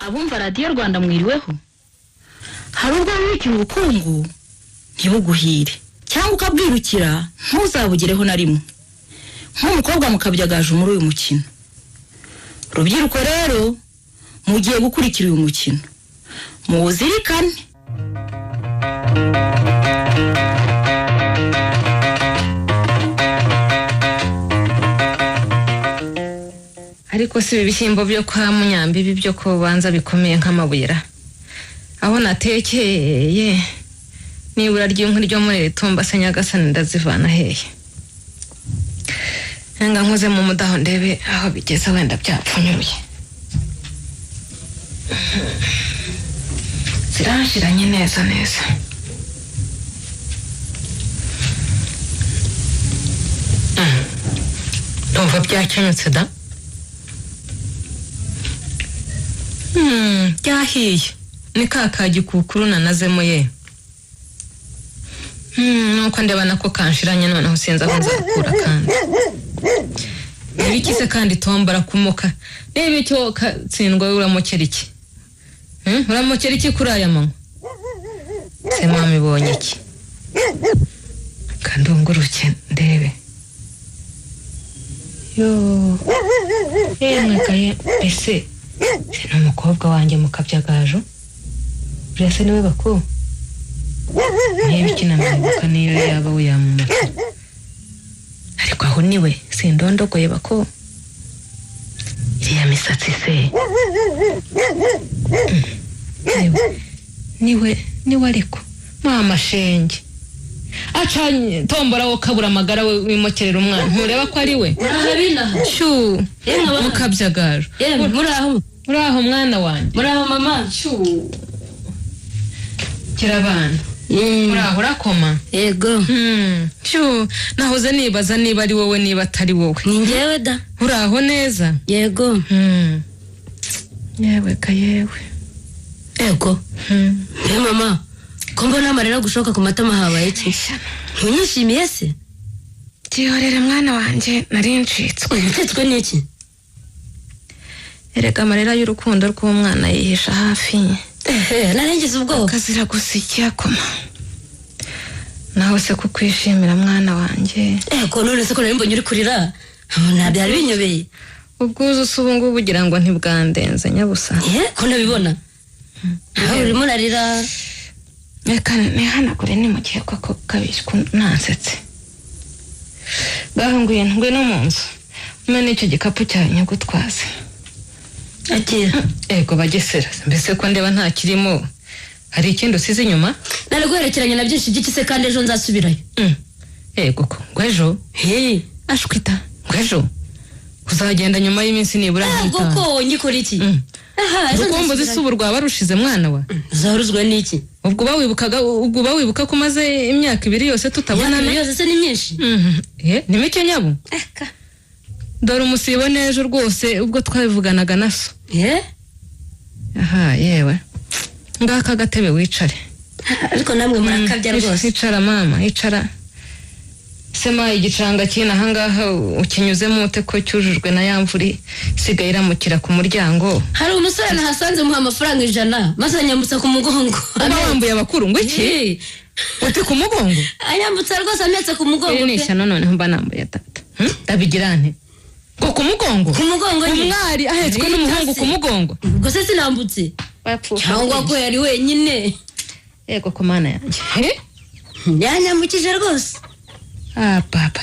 abumva radiyo Rwanda mwiriweho hari ubwo wikira ubukungu ntibuguhire cyangwa ukabwirukira ntuzabugereho na rimwe nk'umukobwa mukabyagaje muri uyu mukino rubyiruko rero mugiye gukurikira uyu mukino muwuzirikane ariko si ibishyimbo byo kwa Munyambibi byo kubanza bikomeye nk'amabuyira aho natekeye nibura ry'inkwi ryo muri Tumba se Nyagasani ndazivana hehe nga nkoze mu mudaho ndebe aho bigeze wenda byapfunyuye zirashiranye neza ndumva byakenyutse da byahiye ni kakaji kukuru nanazemo ye nuko ndebana ko kanshiranye noneho sinza ko nzakura kandi ibikise kandi tombara kumuka rebe cyo katsindwa uramokera iki uramokera iki kuri aya mama se mama ibonye iki kandi unguruke ndebe yo mwakaye ese n'umukobwa wanjye mukabyagajo burese niwe bako n'ibiki namwibuka niyo yaba uyamumata ariko aho niwe sindondogoye bako iriya misatsi se niwe ariko mama shenge acanye tombora wo kabura amagara we wimokerera umwana ntureba ko ari we shu mukabyagajo muraho mwana wanjye muraho mama shu kirabana muraho urakoma yego shu nahoze nibaza niba ari wowe niba atari wowe ni njyewe da uraho neza yego yewe ka yewe yego mama ko mbona amarira gushoka ku matama habaye iki ntunyishimiye se tihorere mwana wanjye nari ncitswe ncitswe n'iki erega amarira y'urukundo rw'umwana yihisha hafi narengeje ubwoba akazira gusa icyakoma naho se kukwishimira mwana wanjye ko none se ko nari mbonye uri kurira ntabyari binyobeye ubwuzu se ubu ngubu ugira ngo ntibwandenze nyabusa ko nabibona aho urimo urarira reka nihanagure ni mu gihe ko kabishwe nansetse gahunguye no mu nzu umene icyo gikapu cyawe nyagutwaze akira ego bagesera mbese ko ndeba nta kirimo hari ikindi usize inyuma nari guherekeranya na byinshi by'ikise kandi ejo nzasubirayo ego ko ngwejo ashwita ngwejo uzagenda nyuma y'iminsi nibura nk'itanu ego ko ngikora iki urukumbuzi isubu rwaba rushize mwana wa zaruzwe n'iki ubwo wibuka ko umaze imyaka 2 yose tutabonana yose se ni myinshi ni mike nyabo dore umusibo nejo rwose ubwo twabivuganaga naso yewe ngaka gatebe wicare ariko namwe murakabya rwose icara mama icara sema igicanga kina hangaha ukinyuzemo ute ko cyujujwe na yamvuri sigaye iramukira ku muryango hari umusore nahasanze muha amafaranga 100 maze anyambutsa ku mugongo abambuye abakuru ngo iki uti ku mugongo anyambutsa rwose ametse ku mugongo nisha none mba nambuye tata ndabigirane ngo ku mugongo umwari ahetswe n'umuhungu ku mugongo ubwo se sinambutse cyangwa ko yari wenyine yego ko mana yanjye yanyambukije rwose papa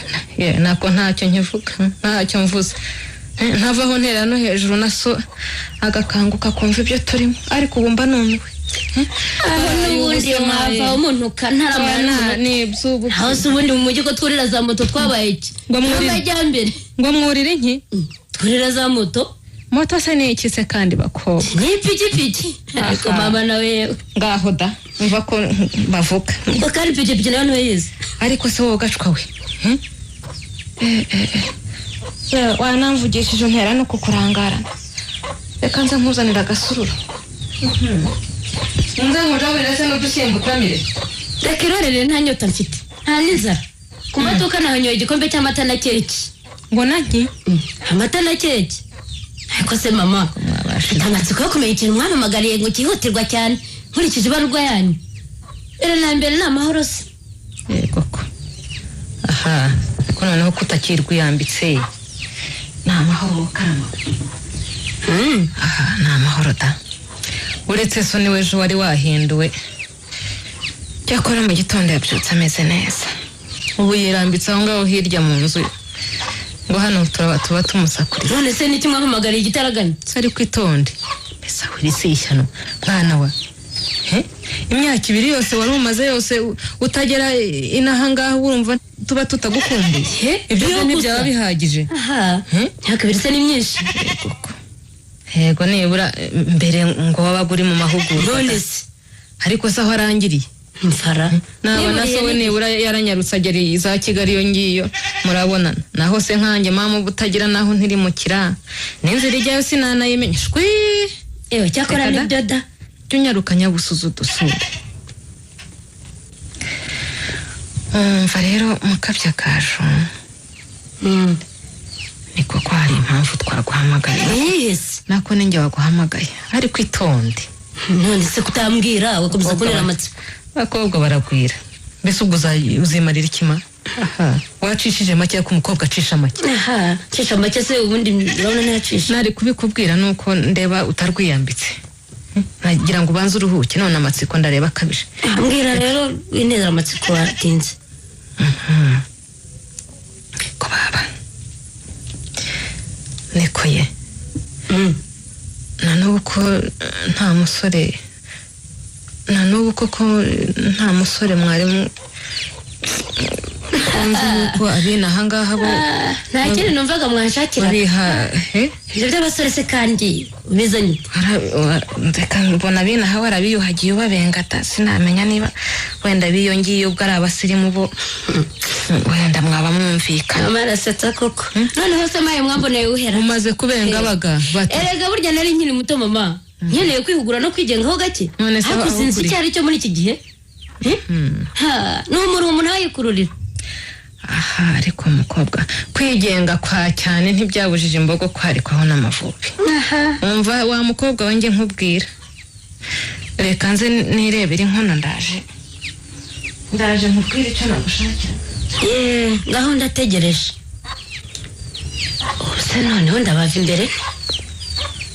nako ntacyo nkivuga ntacyo mvuze ntavaho ntera no hejuru naso agakanguka kumva ibyo turimo ariko ubumba numiwe n'ubundi mwava umuntu kantaramana n'ibyubu aho se ubundi mu mujyi ko twurira za moto twabaye iki ngo mwurire iki twurira za moto se ni iki se kandi bako ni ipikipiki ariko mama nawe ngaho da umva ko bavuga ko kandi ipikipiki nayo niwe yize ariko se wowe gacwa we wanamvugishije untera no kukurangarana reka nze nkuzanira agasururu nze nkujabire se n'udushyimbo utamire reka irorere nta nyota mfite nta n'inzara ku maduka nahanyoye igikombe cy'amata na keke ngo nanki amata na keke ariko se mama hashize amatsiko yo kumenya ikintu mwampamagariye ngo cyihutirwa cyane nkurikije ibarurwa yanyu rero na mbere ni amahoro se yego ko aha ko noneho kutakirwiyambitse ni amahoro karama aha ni amahoro da uretse so niwe ejo wari wahinduwe cyakora mu gitondo yabyutse ameze neza ubu yirambitse aho ngaho hirya mu nzu ngo hano tuba tumusakuriza none se n'iki mwampamagariye igitaraganya sari kwitonde mbese wirisi ishyano mwana wa imyaka 2 yose wari umaze yose utagera inaha ngaho urumva tuba tutagukumbuye ibyo ntibyaba bihagije aha myaka 2 se ni myinshi yego nibura mbere ngo wabaga uri mu mahugurwa none se ariko se aho arangiriye mfara nabona so we nibura yaranyarutse agera za Kigali yo ngiyo murabonana naho se nkanjye mama ubutagira naho ntiri mu kira n'inzira ijyayo sinanayimenya shwi ewe cyakora ni doda cyunyarukanya busuzu dusure mva rero mukabya kasho niko ko hari impamvu twarguhamagaye yes nako ninjye waguhamagaye ari kwitonde none se kutambwira wakomeza kunera amatsiko bakobwa baragwira mbese ubwo uzimarira ikima aha wacishije make ko umukobwa acisha make aha cisha make se ubundi urabona ntacisha nari kubikubwira nuko ndeba utarwiyambitse nagira ngo ubanze uruhuke none amatsiko ndareba kabije ambwira rero winezera amatsiko watinze ko baba niko ye na n'ubu ko nta musore na n'ubu koko nta musore mwarimu nzi yuko abina ahangaha bo nta kindi numvaga mwanshakira ibyo by'abasore se kandi ubizanye ndeka mbona abina aho barabiyuhagiye ubabengata sinamenya niba wenda biyongiye ubwo ari abasirimu bo wenda mwaba mwumvikana amarasetsa koko noneho se maye mwamboneye uhera umaze kubenga baga erega burya nari nkiri muto mama nkeneye kwihugura no kwigengaho gake ariko sinzi icyo ari cyo muri iki gihe n'umuri umuntu ayikururira aha ariko umukobwa kwigenga kwa cyane ntibyabujije imbogo kwarikwaho n'amavubi umva wa mukobwa wanjye nkubwira reka nze nirebere inkono ndaje nkubwire icyo nagushakira ngaho ndategereje ubuse noneho ndabava imbere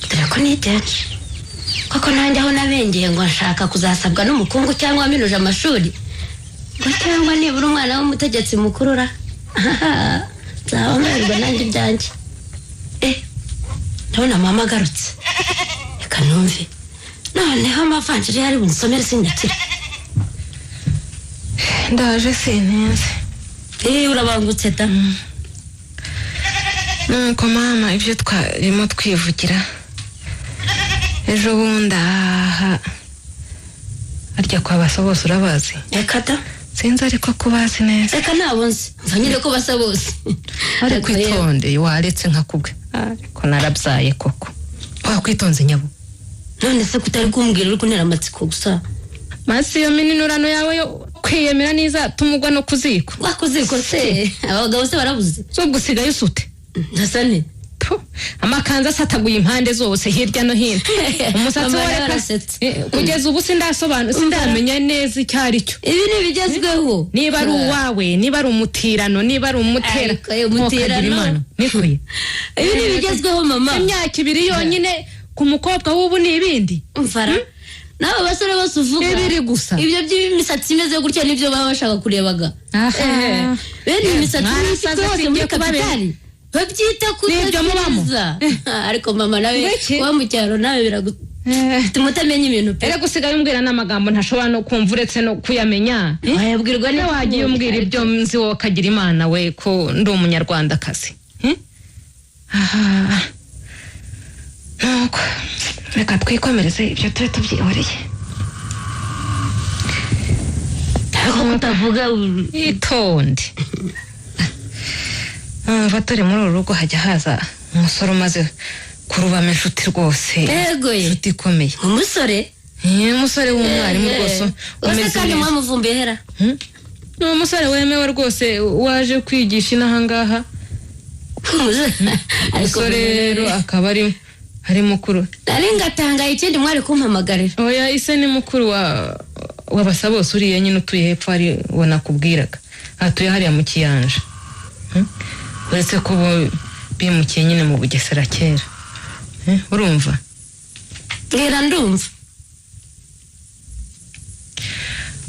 dore ko niteje koko nanjye aho nabengeye ngo nshaka kuzasabwa n'umukungu cyangwa waminuje amashuri ngo cyangwa nibura umwana w'umutegetsi mukuru ra nzaba mbarirwa nanjye ibyanjye ndabona mama agarutse reka numve noneho amavanjiri yari bunsomere sindakira ndaje sineze urabangutse da nuko mama ibyo twarimo twivugira ejo bundi aha arya kwa basa bose urabazi reka da sinzi ariko kubazi neza reka nabo nzi mva nyine ko basa bose ariko itonde waretse nkakubwe ariko narabyaye koko wakwitonze nyabo none se kutari kumbwira uri kuntera amatsiko gusa masi iyo mininurano yawe yo kwiyemera niza tumugwa no kuziko wakuziko se abagabo se barabuze so gusigaye usute ndasane amakanza asataguye impande zose hirya no hino umusatsi warasetse kugeza ubu sindamenya neza icyo ari cyo ibi ni bigezweho niba ari uwawe niba ari umutirano niba ari umutera umutirano nikuye ibi ni bigezweho mama imyaka 2 yonyine ku mukobwa w'ubu ni ibindi mfara nabo basore bose uvuga ibiri gusa ibyo by'imisatsi imeze gutya nibyo baba bashaka kurebaga bene imisatsi yose muri kapitali babyita kudakiriza ariko mama nawe wa mu cyaro nawe biragutuma utamenya ibintu pe ere gusigaye umbwira n'amagambo ntashobora no kumva uretse no kuyamenya wayabwirwa ne wagiye umbwira ibyo nzi wowe kagira imana we ko ndi umunyarwandakazi aha nuko reka twikomereze ibyo tube tubyihoreye ariko kutavuga itonde turi muri uru rugo hajya haza umusore umaze kurubamo inshuti rwose inshuti ikomeye umusore umusore w'umwarimu rwose umeze kandi mwamuvumbuye hera ni umusore wemewe rwose waje kwigisha inaha ngaha umusore rero akaba ari mukuru nari ngatangaye ikindi mwari kumpamagarira oya ise ni mukuru wa basabose uriye nyine utuye hepfo ari wona kubwiraga atuye hariya mu Kiyanja uretse ko bimukiye nyine mu Bugesera kera urumva ngira ndumva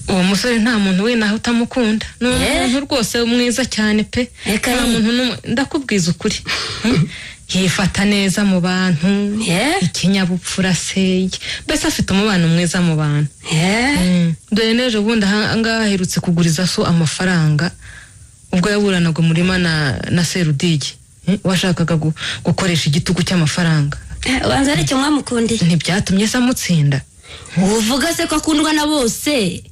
uwo musore nta muntu we naho utamukunda n'umuntu rwose mwiza cyane pe nta muntu ndakubwiza ukuri yifata neza mu bantu ikinyabupfura se mbese afite umubano mwiza mu bantu dore nejo bundi ahangaha aherutse kuguriza so amafaranga ubwo yaburanaga umurima na Serudigi washakaga gukoresha igitugu cy'amafaranga wanza ari cyo mwamukundiye ntibyatumye se amutsinda uvuga se ko akundwa na bose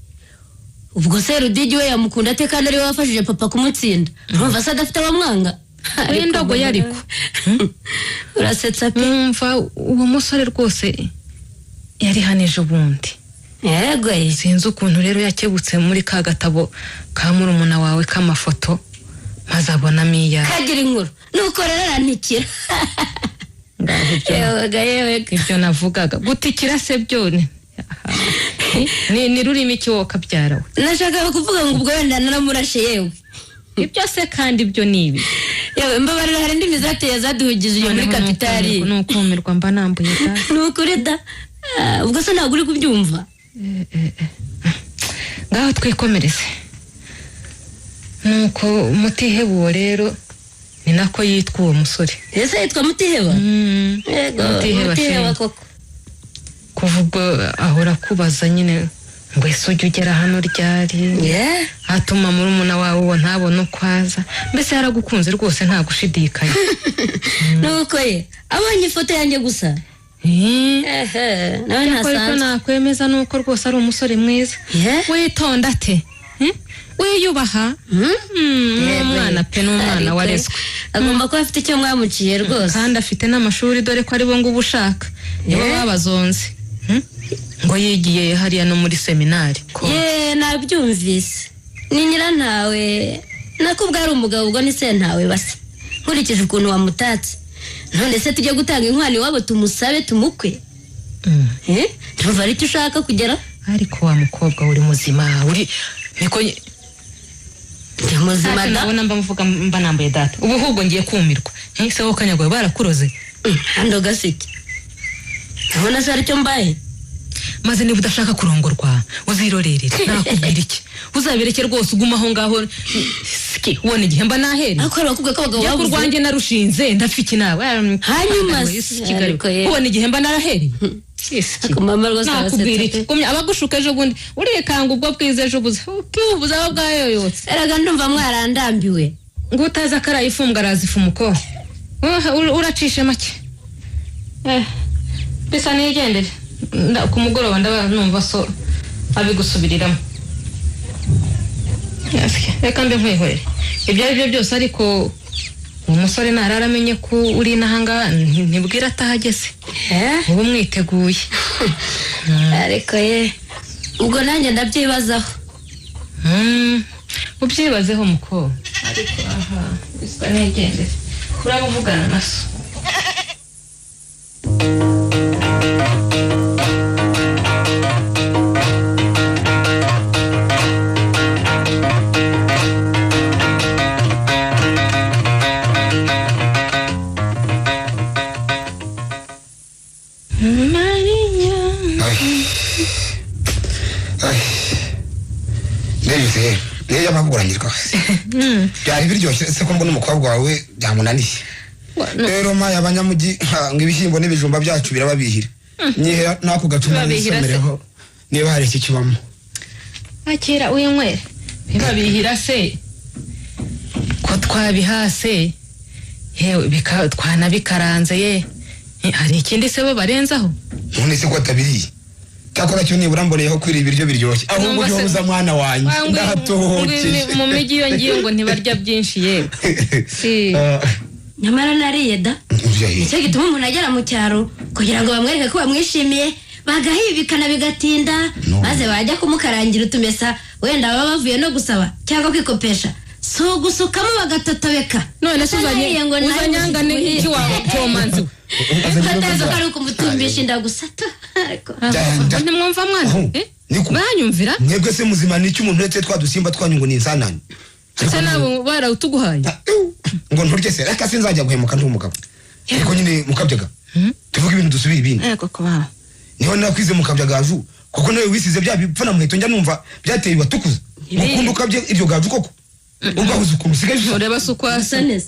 ubwo Serudigi we yamukunda ate kandi ari we wafashije papa kumutsinda urumva se adafite abamwanga wenda ngo yariko urasetsa pe umva uwo musore rwose yari haneje ubundi yego sinzi ukuntu rero yakebutse muri ka gatabo ka murumuna wawe k'amafoto maze abonamo iya kagira inkuru nuko rero arantikira ibyo navugaga gutikira se byone ni rurimi iki wowe kabyara we nashakaga kuvuga ngo ubwo wenda naramurashe yewe ibyo se kandi ibyo ni ibi yewe mbabarira hari indimi zateye zaduhugije iyo muri kapitali nukumirwa mba nambuye nukuri da ubwo se ntabwo uri kubyumva ngaho twikomereze nuko Mutihebuwo rero ni nako yitwa uwo musore ese yitwa Mutiheba yego Mutiheba koko kuva ubwo ahora kubaza nyine ngo ese ujya ugera hano ryari atuma murumuna wawe uwo ntabona uko aza mbese yaragukunze rwose nta gushidikanya nuko ye abonye ifoto yanjye gusa nawe ntasanzwe nakwemeza nuko rwose ari umusore mwiza witonda ate wiyubaha umwana pe n'umwana warezwe agomba kuba afite icyo mwamuciye rwose kandi afite n'amashuri dore ko ari bo ngo ubushaka nibo babazonze ngo yigiye hariya no muri seminari nabyumvise ni nyirantawe nakubwo ari umugabo ubwo ni sentawe base nkurikije ukuntu wamutatse none se tujye gutanga inkwano iwabo tumusabe tumukwe tuva ari cyo ushaka kugera ariko wa mukobwa uri muzima uri niko muzima da nabona mbavuga mba nambaye data ubu ahubwo ngiye kumirwa se wowe kanyagwe barakuroze hando gasiki nabona se aricyo mbaye maze niba udashaka kurongorwa uzirorerere nakubwira iki uzabireke rwose uguma aho ngaho ubona igihe mba nahere akora bakubwe ko abagabo bavuze urwanjye narushinze ndafiki nawe hanyuma ubona igihe mba narahere mama rwose nakubwira iki abagushuka ejo bundi urikanga ubwo bwiza ejo buza aba bwayoyotse eraga ndumva mwarandambiwe ngo utaza karayifumbwa arazifumuko uracishe make bisa nigendere ku mugoroba ndaba numva so abigusubiriramo reka mbe nkwihorere ibyo ari byo byose ariko umusore narara amenye ko uri n'ahangaha ntibwira atahageze ubu mwiteguye ariko ubwo nanjye ndabyibazaho ubyibazeho muko ariko aha bisa nigendere uraba uvugana na so niyo amagurangirwa byari biryoshye se ko mbona umukobwa wawe byamunaniye rero maya abanyamugi ngo ibishyimbo n'ibijumba byacu birababihira nyihe nako gatuma nisomereho niba hari iki kibamo akira uyinywere bibabihira se ko twabihase yewe twanabikaranze hari ikindi se bo barenzaho none se ko atabiriye cyakora cyo nibura mboneyeho kwira ibiryo biryoshye ahubwo ujye ubuza mwana wanjye ndahatohokeye mu migi iyo ngiye ngo ntibarya byinshi yewe nyamara nariye da nicyo gituma umuntu agera mu cyaro kugira ngo bamwereke ko bamwishimiye bagahibikana bigatinda maze bajya kumukarangira utumesa wenda baba bavuye no gusaba cyangwa kwikopesha so gusukamo bagatatobeka none se uzanyanga n'iki wawe cyomanzi kataza kari kumutumbisha indagusata ariko ntimwumva mwana banyumvira mwebwe se muzima n'iki umuntu wese twadusimba twanyungu n'insanani ese nabo barawutuguhaye ngo nturye se reka sinzajya guhemuka ndi umugabo ariko nyine mukabyaga tuvuga ibintu dusubira ibindi yego ko baba niho nakwize mukabyagaju kuko nawe wisize bya bipfana muheto njya numva byateye batukuza mukunda ukabye iryo gaju koko ugahuza ukuntu usigaje ureba se uko asa neza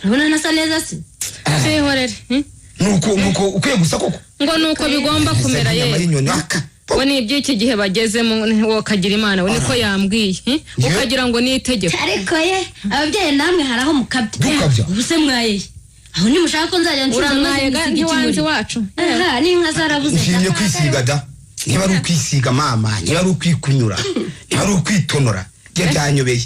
urabona nasa neza se sehorere nuko ukwiye gusa koko ngo nuko bigomba kumera ye we ni iby'iki gihe bagezemo wokagira imana we niko yambwiye ukagira ngo ni itegeko ariko ye ababyeyi namwe haraho mukabye ubuse mwaye aho ni mushaka ko nzajya ncuza uramwaye ntiwanze wacu aha ni inka zarabuze ushimye kwisiga da niba ari ukwisiga mama niba ari ukwikunyura niba ari ukwitonora byanyobeye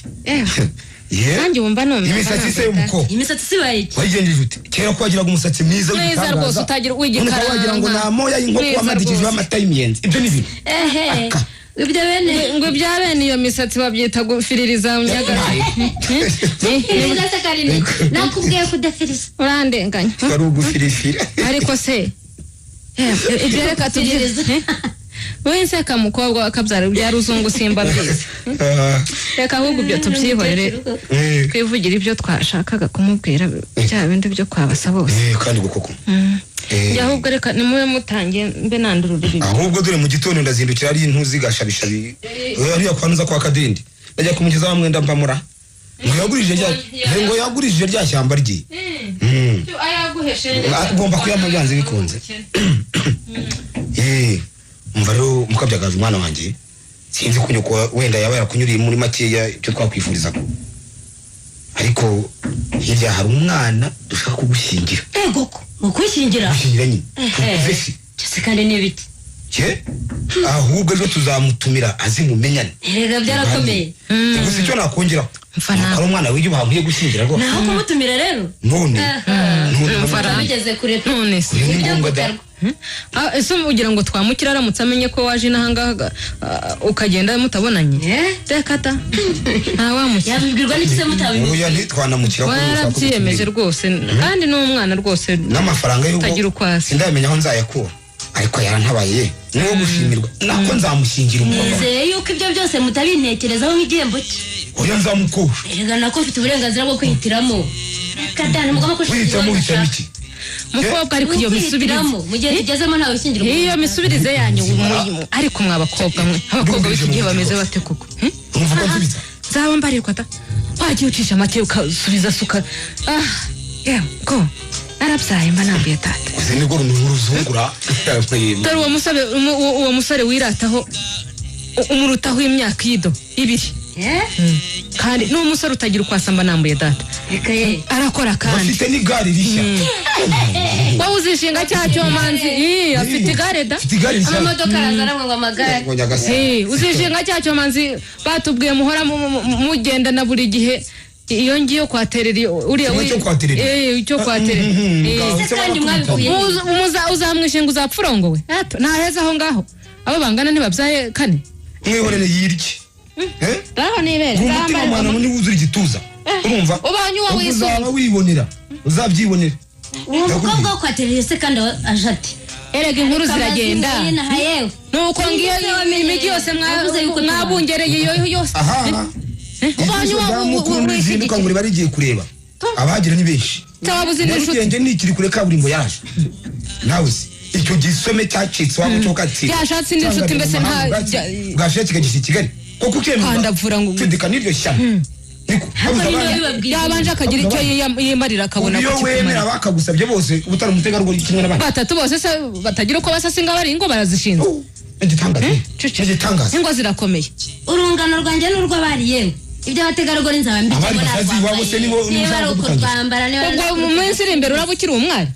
nanjye wumva numva imisatsi se y'umuko imisatsi si bayiki wayigenjeje ute kera ko wagiraga umusatsi mwiza w'igitangaza rwose utagira wigikaranga wagira ngo na moya y'inkoko wamadikije amata y'imiyenzi ibyo ni bibi ibyo bene ngo ibya bene iyo misatsi babyita gufiririza myagara nigase karine nakubwiye kudafiriza urandenganya ari ugufirifira ariko se ibyo reka tugiriza wese kamukobwa akabyara bya ruzungu simba byiza reka ahubwo ibyo tubyihorere twivugira ibyo twashakaga kumubwira bya bindi byo kwabasa bose kandi gukoko ahubwo reka nimube mutangiye mbe nandurura ibi ahubwo dore mu gitondo ndazindukira ari intuzi gashabishabi ariya kwanuza kwa kadindi bajya kumugeza wa mwenda mbamura ngo yagurije rya shyamba rye agomba kuyamaganze bikunze umva rero mukabyagaje umwana wanjye sinzi kunyuko wenda yaba yarakunyuriye muri makeya icyo twakwifuriza ariko hirya hari umwana dushaka kugushyingira ego ko ukwishingira gushyingira nyine vesi cyose kandi n'ibiti ahubwo ejo tuzamutumira azi mumenyane erega byarakomeye gusa icyo nakongeraho ari umwana w'igyo nkwiye gushyingira rwose naho kumutumira rero none bigeze kure none se ese ugira ngo twamukira aramutse amenye ko waje n'ahangaha ukagenda mutabonanye reka ta ntawamukira yabibwirwa n'iki se mutabibwirwa oya ntitwanamukira ko yarabyiyemeje rwose kandi n'umwana rwose n'amafaranga y'uko sindamenya aho nzayakura ariko yarantabaye niwo gushimirwa nako nzamushingira umukobwa nizeye yuko ibyo byose mutabintekerezaho nk'igihembo cye oya nzamukosha erega nako mfite uburenganzira bwo kwihitiramo reka dana mugomba kwihitiramo uhitamo iki mukobwa ariko iyo misubirize mu gihe tugezemo ntawe ushyingirwa iyo misubirize yanyu ariko mw'abakobwa mwe abakobwa b'iki gihe bameze bate koko nzaba mbarirwa da wagiye ucisha make ukasubiza suka ko narabyaye mba nambuye tata uzi nibwo uruzungura dore uwo musore wirataho umurutaho imyaka ido ibiri kandi n'umusore utagira ukwasa mba nambuye data arakora kandi afite n'igare rishya wowe uzishinga cya cyomanzi afite igare da amamodoka arazaramwe ngo amagare uzishinga cya cyomanzi batubwiye muhora mugenda na buri gihe iyo ngiyo kwaterera uriya icyo kwaterera kandi mwabikuye uzamwishinga uzapfurongowe ntaheza aho ngaho abo bangana ntibabyaye kane mwihorere yirye ngaho nibere umutima mwana munini wuzura igituza urumva ubanye uwo uzaba wibonera uzabyibonera uwo mukobwa wo kwaterera se kandi aje ati erega inkuru ziragenda nuko ngiyo imigi yose mwabungereye iyo yose ubanye uwo wizinduka ngo bari giye kureba abagira ni benshi tawabuze n'inshuti nikiri kure kaburimbo yaje nawe icyo gisome cyacitse waba cyo kati yashatse n'inshuti mbese nta gashatse kagisi Kigali koko ukemera ndavura ngo tudika niryo shyamba yabanje akagira icyo yimarira akabona ko kimwe wemera bakagusabye bose ubutari umutegarugori kimwe n'abandi batatu bose se batagira uko basasinga bari ngo barazishinze igitangaza ingo zirakomeye urungano rwanjye n'urw'abari yewe ibyo abategarugori nzaba mbikemura niba ari uko twambara ubwo mu minsi iri imbere uraba ukiri umwari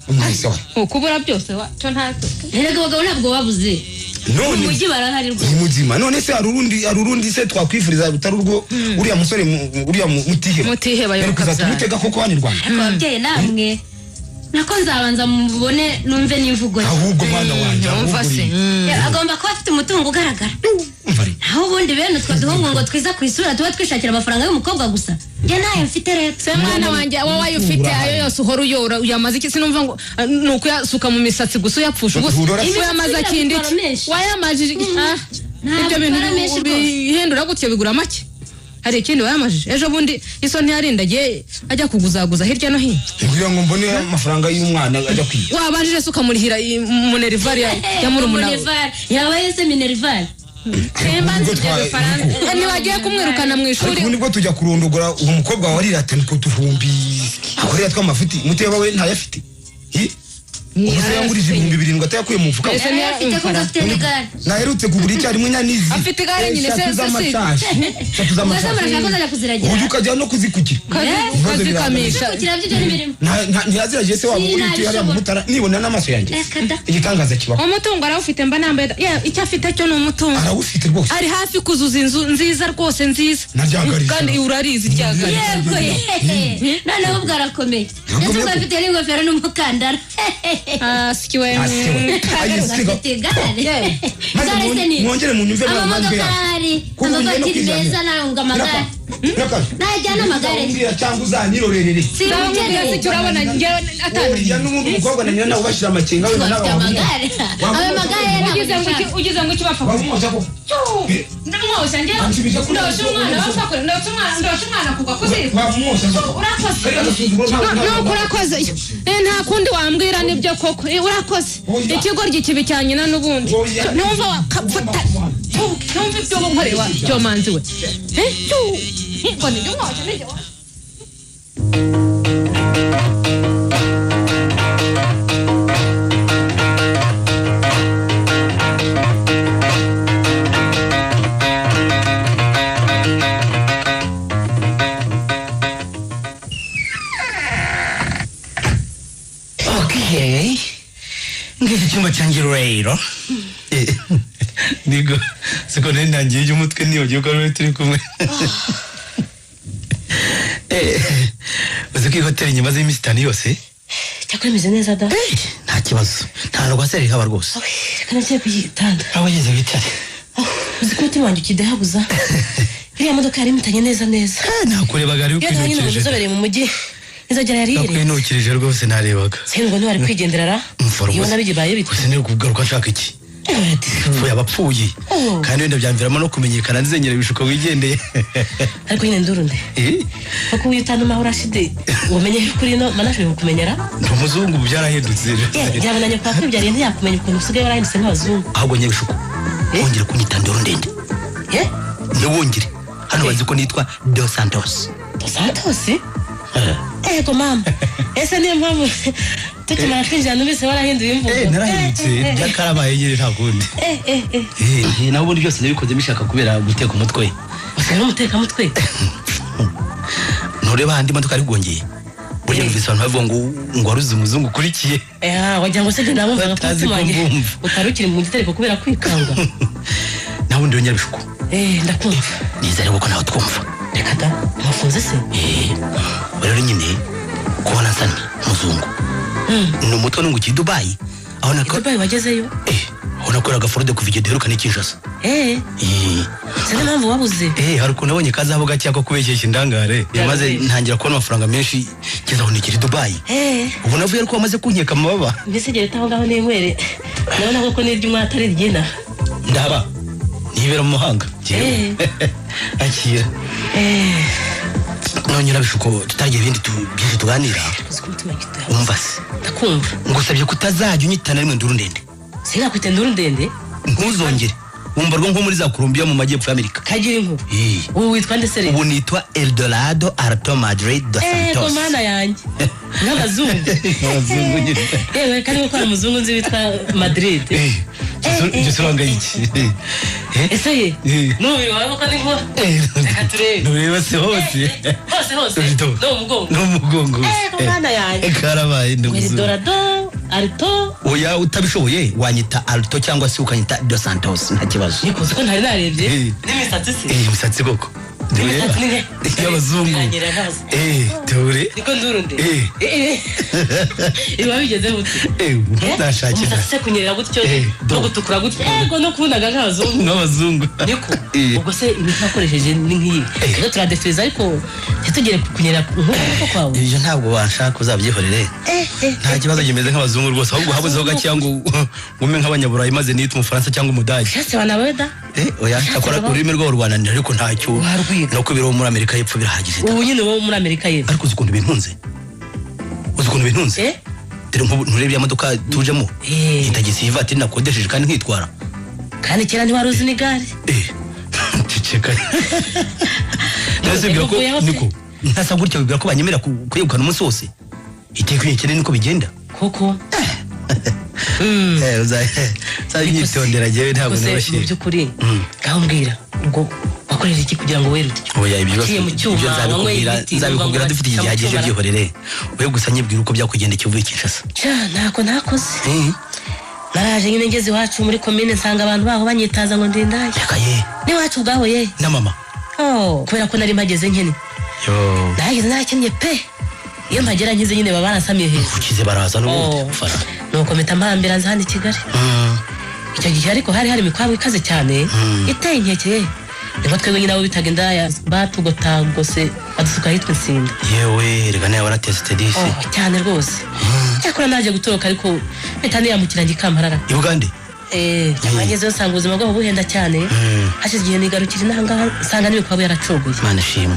ukubura byose cyo ntazo erega abagabo ntabwo babuze none umujyi barahari rwose muzima none se hari urundi se twakwifuriza rutari urwo uriya musore uriya mutihe bayoboka mutega koko hano i Rwanda ariko ababyeyi namwe nako nzabanza mubone numve n'imvugo ye ahubwo mwana wanjye umva se agomba kuba afite umutungo ugaragara naho ubundi bene utwo duhungu ngo twiza ku isura tuba twishakira amafaranga y'umukobwa gusa njye nayo mfite rero se mwana wanjye wowe ufite ayo yose uhora uyora uyamaze iki sinumva ngo nuko yasuka mu misatsi gusa uyapfusha gusa uyamaze akindi wayamajije ibyo bintu bihindura gutyo bigura make hari ikindi wayamajije ejo bundi iso ntiyarindagiye ajya kuguzaguza hirya no hino kugira ngo mbone amafaranga y'umwana ajya kwiga wabajije suka murihira Minerval ya murumuna yawe yese Minerval ntibagiye kumwirukana mu ishuri ubu nibwo tujya kurondogora uwo mukobwa wawe arirata niko tuhumbi akorera tw'amafuti muteba we ntayafite ubuse yangurije 2,000 atayakuye mu mufuka naherutse kugura icyo ari munyanizi afite igare nyine se uyu ukajya no kuzikukira kazikamisha ntiyaziragiye se waba uri tuyari mu mutara nibona n'amaso yanjye igitangaza kibaho umutungo arawufite mba nambaye icyo afite cyo ni umutungo arawufite rwose ari hafi kuzuza inzu nziza rwose nziza kandi urarizi ryagari yego noneho ubwo arakomeye ndetse ugafite n'ingofero n'umukandara sikiwe mwongere munyumve amamodoka ahari amavatiri meza nanga amagare najyana amagare cyangwa uzanirorerere icyo urabona njyewe atandukanye n'umuntu umukobwa na nyina nawe ubashira amakenga we n'abawe ayo magare ugize ngo ikibapfa ndamwosha njyewe ndosha umwana kugwa kuzirika urakoze nta kundi wambwira nibyo koko urakoze ikigoryi kibi cya nyina n'ubundi numva wakapfuta numva ibyo nkorewa cyo manzi we ngo nibyo mwosha nibyo ngeze cyumba cyanjye rero nigo siko nangiye umutwe niyogiye ko ari turi kumwe uzi ko hotel nyimaze iminsi 5 yose cyakwemeze neza da nta kibazo nta rwaseri haba rwose kana cyo kuyitanda abageze bitare uzi ko tiwanjye kidahabuza iriya modoka yari mutanye neza nakurebaga ari kwinukirije uzobereye mu mujyi izagera yari kwinukirije rwose narebaga sengo ntwari kwigenderara iyo nabigibaye bite gusa ni kugaruka nshaka iki fuya abapfuye kandi wenda byamviramo no kumenyekana nzengera ibishuko wigendeye ariko nyine ndurunde kuko uyitana mahora shide umenye kuri no manashoboye kumenyera umuzungu byarahindutse byabonanye kwa kwibyariye ntiyakumenya ukuntu usigaye warahindutse nk'abazungu ahubwo nyebishuko wongere kunyita ndurundende wongere hano bazi ko nitwa Dos Santos ego mama ese niyo mpamvu tukimara kwinjira n'ubise warahinduye imvugo narahindutse byakarabaye nyine nta kundi naho ubundi byose nabikoze bishaka kubera guteka umutwe usanga umuteka mutwe ntureba handi modoka ari gongeye burya mvise abantu bavuga ngo waruzi umuzungu ukurikiye wagira ngo se njye nabumvaga tutumanye utarukiri mu gitereko kubera kwikanga naho ubundi yongera bishuko ndakumva nizere ko nawe twumva reka da ntafunze se rero nyine kubona nsani muzungu ni umutwe nungukiye i Dubai aho nako Dubai wagezeyo aho nakoraga forode kuva igihe duheruka n'Kinshasa sene mpamvu wabuze hari ukuntu nabonye kazaho gake ko kubeshyeshya indangare maze ntangira kubona amafaranga menshi ngeze aho nikiri Dubai ubu navuye ariko wamaze kunkeka amababa mbese gere taho ngaho n'inkwere nabona ko n'iryo umwana atari ryina ndaba nibera mu mahanga akira none nabishuko tutagiye ibindi byinshi tuganira umva se ndakumva ngusabye kutazajya unyitana rimwe ndurundende sinakwita ndurundende ntuzongere wumva nko muri za Colombia mu majyepfo y'Amerika kagira inkuru ubu witwa nde se ubu nitwa Eldorado Alto Madrid Dos Santos mana yanjye n'abazungu yewe kandi gukora umuzungu nzi witwa Madrid Gisuranga iki ese ye n'umubiri wawe ko ni nko nureba se hose no mugongo mana yanjye karabaye Eldorado Alto oya utabishoboye wanyita Alto cyangwa se ukanyita Dos Santos nta kibazo nikuze ko ntari narebye n'imisatsi se imisatsi koko y'abazungu dore niko ndurundi iba bigeze buti ndashakira se kunyerera gutyo no gutukura gutyo yego no kunaga nk'abazungu niko ubwo se ibintu nakoresheje ni nk'iyi rero turadefeza ariko ntitugere kunyerera nk'uko kwawe ibyo ntabwo banshaka uzabyihorere nta kibazo kimeze nk'abazungu rwose ahubwo habuzeho gakeya ngo ngume nk'abanyaburayi maze nita umufaransa cyangwa umudage cyase banabeda oya akora ururimi rwo rwananira ariko ntacyo no kubiro muri Amerika y'Epfo birahagije ubu nyine wo muri Amerika y'Epfo ariko uzikuntu bintunze dore nturebye amaduka tujemo itagisi ivatiri nakodesheje kandi nkitwara kandi kera ntiwari uzi n'igare ceceka nasubwira ko niko ntasa gutya bibwira ko banyemera kuyegukana umunsi wose iteka inyekene niko bigenda koko uzanyitondera jewe ntabwo nabashye mu by'ukuri ngaho mbwira ubwo wakorera iki kugira ngo werute oya ibyo nzabikubwira dufite igihe gihagije byihorere wewe gusa nyibwira uko byakugendekeye uvuye Kinshasa ntako nakoze naraje nyine ngeze iwacu muri komine nsanga abantu baho banyitaza ngo ndindaye n'iwacu ubwaho ye na mama kubera ko nari mpageze nkene nahageze nakennye pe iyo mpagera nkize nyine baba baransamiye hejuru ukize baraza n'ubundi gufana nuko mpita mpambira nza hano i Kigali icyo gihe ariko hari imikwabo ikaze cyane iteye inkeke niko twebwe nyine abo bitaga indaya batugotagose badusuka hitwa insinda yewe reka nawe waratesite disi cyane rwose cyakora naje gutoroka ariko mpita niyambukira Gikamparara i Bugande ngezeyo nsanga ubuzima bwabo buhenda cyane hashize igihe nigarukira intangaha nsanga n'imikwabo yaracogoye Mana shimwe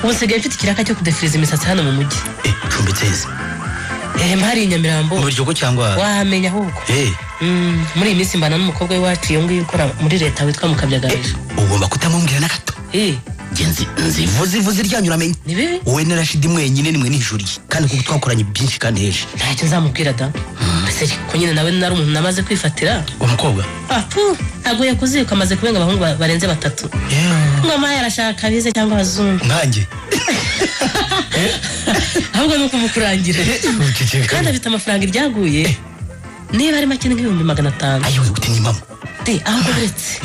ubu nsigaye mfite ikiraka cyo kudefiriza imisatsi hano mu mujyi ucumbitse heza mpari i Nyamirambo mu Biryogo cyangwa wahamenya ahubwo muri iyi minsi mbana n'umukobwa w'iwacu iyo ngiyo ukora muri leta witwa Mukabyagaje ugomba kutamubwira na gato nzivuze ryanyura amenye wowe na Rashidi mwenyine nimwe nijuriye kandi kuko twakoranye byinshi kandi heje ntacyo nzamubwira da mbese ko nyine nawe nari umuntu namaze kwifatira umukobwa ntabwo yakuziko amaze kubenga abahungu barenze 3 ngoma yarashaka bize cyangwa abazungu nkanjye ahubwo nuko mukurangira kandi afite amafaranga iryaguye niba ari make nk'ibihumbi 500 ayo uti ni mama ahubwo uretse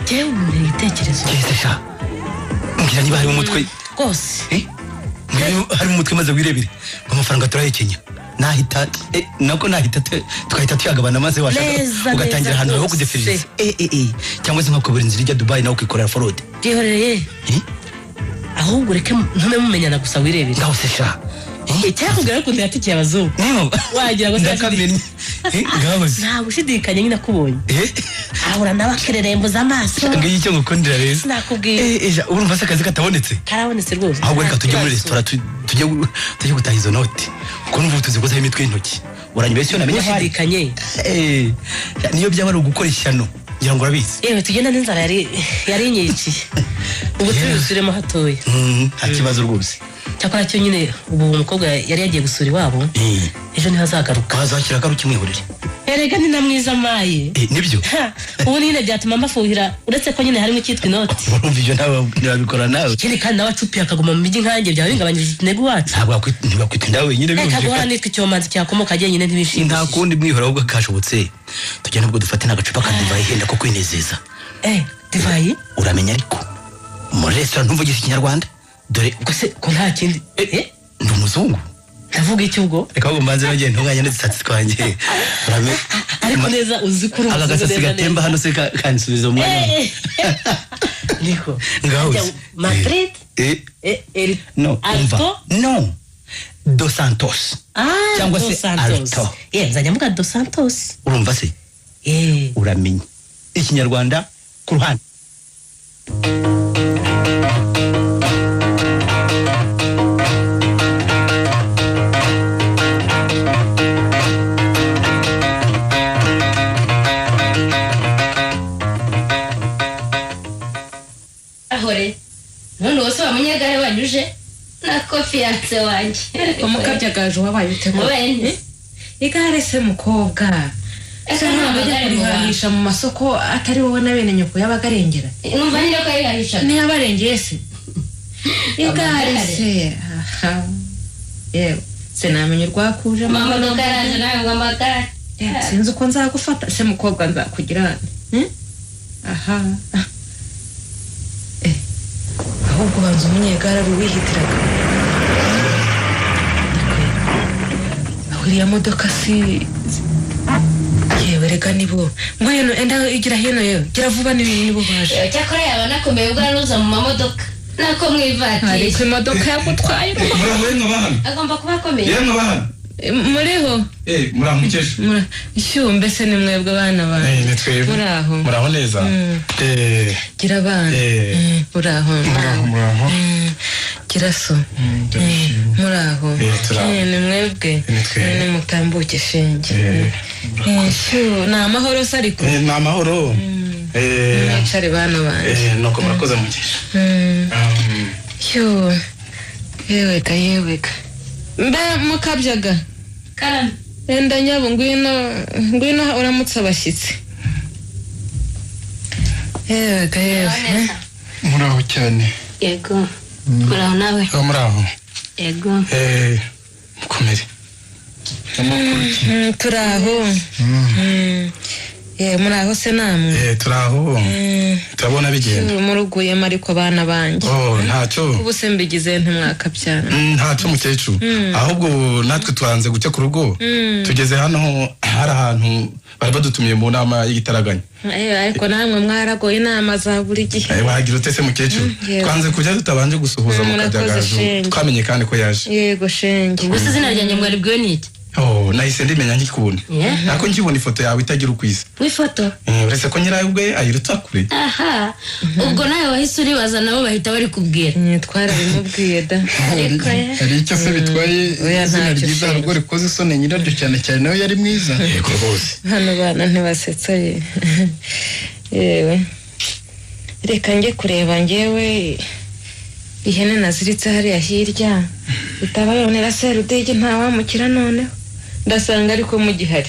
jewe ni igitekerezo sha ngira niba hari umutwe rwose hari umutwe maze wirebire amafaranga turayekenya nahita twahita tuyagabana maze washaka ugatangira ahantu ho kudefiriza cyangwa se nkakubura inzira ijya Dubai nawe ukikorera forode byihoreye ahubwo reke ntume mumenyana gusa wirebire ngaho se sha icyakubwira ko ndatikiye abazungu wagira ngo ndakamenye ngahoze nta gushidikanya nyine akubonye ahura n'abakererembuza amaso ngiye icyo ngukundira rero sinakubwiye urumva se akazi katabonetse karabonetse rwose ahubwo reka tujye muri resitora tujye gutaha izo noti kuko n'ubu tuzikozaho imitwe y'intoki uranyuma ese namenye harikanye niyo byaba ari ugukora ishyano ngira ngo urabizi yewe tugenda n'inzara yari inyikiye ubu tubisubiremo hatoya nta kibazo rwose cyakora cyo nyine ubu umukobwa yari yagiye gusura iwabo ejo niho azagaruka azakira garuka imwihurire erega ni na mwiza maye nibyo ubu nyine byatuma mbafuhira uretse ko nyine harimo icyitwa inoti urumva ibyo nawe nabikora nawe ikindi kandi nawe acupiye akaguma mu mijyi nkanjye byaba bingabanyije intego wacu ntibakwita inda wenyine reka guhora nitwa icyomanzi cyakomoka nyine ntibishimishije nta kundi mwihora ahubwo kashobotse tujya nubwo dufate n'agacupa ka divayi henda ko kwinezeza divayi uramenya ariko muri resitora ntumvugisha ikinyarwanda dore gusa ko nta kindi ndi umuzungu ndavuga iki ubwo reka ahubwo mbanze bagenda ntunganya n'udusatsi twanjye ariko neza uzi ko aka gasatsi gatemba hano se kansubiza umwanya niko ngaho Madrid no no Dos Santos cyangwa se Alto nzajya mvuga Dos Santos urumva se uramenye ikinyarwanda ku ruhande none wose wa munyagare wanyuje na konfiyanse wanjye umukabyagaje wabaye ute mubene igare se mukobwa ese ntabwo ajya kurihahisha mu masoko atari wowe na bene nyoko y'abagarengera numva nyine ko yihahisha ntiyabarengeye se igare se yewe sinamenya urwakuje mama nugaraje nawe ngo amagare sinzi uko nzagufata se mukobwa nzakugira ahubwo banza umunyegare ari uwihitiraga iriya modoka si yewe reka nibo ngwino enda igira hino yewe gira vuba nibo baje cyakora yaba nakomeye ubwo aruza mu mamodoka nako mwivatiri ariko imodoka yagutwaye agomba kuba akomeye yemwe bahano muriho muramukesha ishyuwe mbese ni mwebwe abana banjye ni twebwe muraho neza gira abana muraho gira so muraho ni mwebwe ni mutambuke shenge ni amahoro se ariko ni amahoro mwicare bana banjye nuko murakoze mugisha yeweka mbe mukabyaga karame enda nyabo ngwino uramutse abashyitsi yeweka muraho cyane yego muraho nawe muraho yego mukomere turaho muraho se namwe turaho turabona bigenda muruguyemo ariko abana banjye ntacyo ubu se mbigize ntimwakabyana ntacyo mukecuru ahubwo natwe twanze gucya ku rugo tugeze hano hari ahantu bari badutumiye mu nama y'igitaraganya ariko namwe mwaragoye inama za buri gihe wagira ute se mukecuru twanze kujya tutabanje gusuhuza mu kajyagazo twamenye kandi ko yaje yego shenge gusa izina ryanjye mwari bwiwe niki nahise ndimenya nkikubona nako nkibona ifoto yawe itagira ukwiza w'ifoto uretse ko nyirayo ubwe ayiruta kure aha ubwo nawe wahise uribaza nabo bahita bari kubwira twarabimubwiye da hari icyo se bitwaye izina ryiza rugo rikoze isoni nyiraryo cyane cyane nawe yari mwiza yego rwose hano bana ntibasetsa yewe reka njye kureba njyewe ihene naziritse hariya hirya itabayonera serudege ntawamukira noneho ndasanga ariko mugihari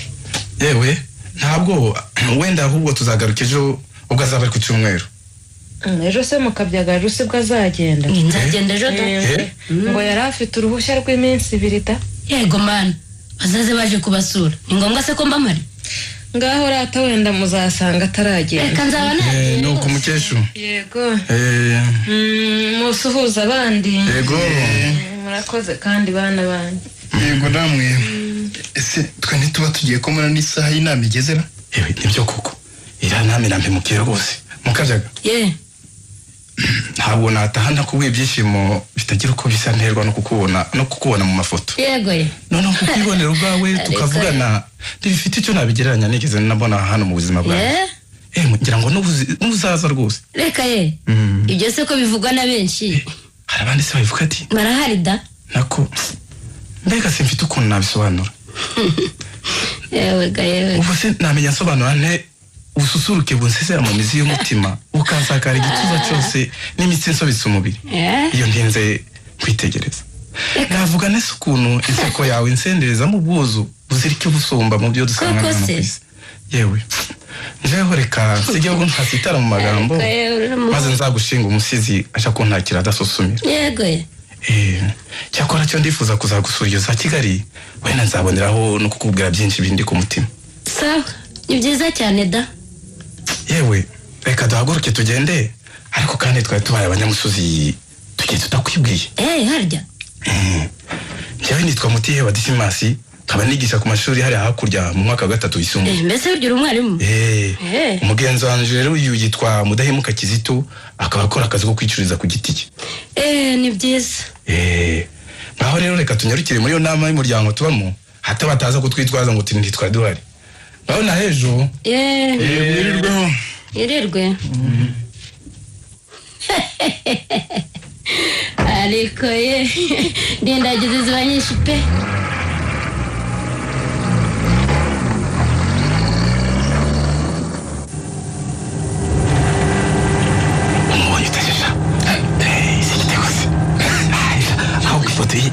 yewe ntabwo wenda ahubwo tuzagaruka ejo ubwo azaba ari ku cyumweru ejo se mukabyaga ruse bwo azagenda nzagenda ejo da ngo yari afite uruhushya rw'iminsi 2 da yego mana bazaze baje kubasura ni ngombwa se ko mbamari ngaho rata wenda muzasanga ataragenda reka nzaba ni uko mukecuru yego musuhuza abandi yego murakoze kandi bana banjye yego namwe ese twe ntituba tugiye kumara n'isaha y'inama igeze na yewe nibyo koko iriya nama irampemukiye rwose mukabyaga ntabwo nataha ntakubwiye ibyishimo bitagira uko bisa nterwa no kukubona mu mafoto yego noneho kukwibonera ubwawe tukavugana ntibifite icyo nabigereranya nigeze nabona hano mu buzima bwawe ngira ngo n'uzaza rwose reka ibyo se ko bivugwa na benshi hari abandi se babivuga ati marahari da nako mbega simfite ukuntu nabisobanura yewe ubu se namenya nsobanura nte ususuruke bunsesera mu mizi y'umutima ukansakara igituza cyose n'imitsi nsobitse umubiri iyo ntinze kwitegereza navuga nese ukuntu inseko yawe insenderezamo ubwuzu buzirike ubusumba mu byo dusanga hano ku isi yewe njeho reka sijya ubwo ntasitara mu magambo maze nzagushinga umusizi aja kuntakira adasusumira yego cyakora cyo ndifuza kuzagusura iyo za Kigali wenda nzaboneraho no kukubwira byinshi bindi ku mutima sawa ni byiza cyane da yewe reka duhaguruke tugende ariko kandi twari tubaye abanyamusozi tugiye tutakwibwiye harya njyewe nitwa Mutiheba Disimasi nkaba nigisha ku mashuri hariya hakurya mu mwaka wa 3 yisumbuye mbese urgira umwarimu umugenzi wanje rero uyu yitwa Mudahemuka Kizito akaba akora akazi ko kwicuriza ku giti cye ni byiza ngaho rero reka tunyarukire muri iyo nama y'umuryango tubamo hata bataza kutwitwaza ngo ntitwari duhari ngaho na hejo yirirwe ariko ndindagize ziba nyinshi pe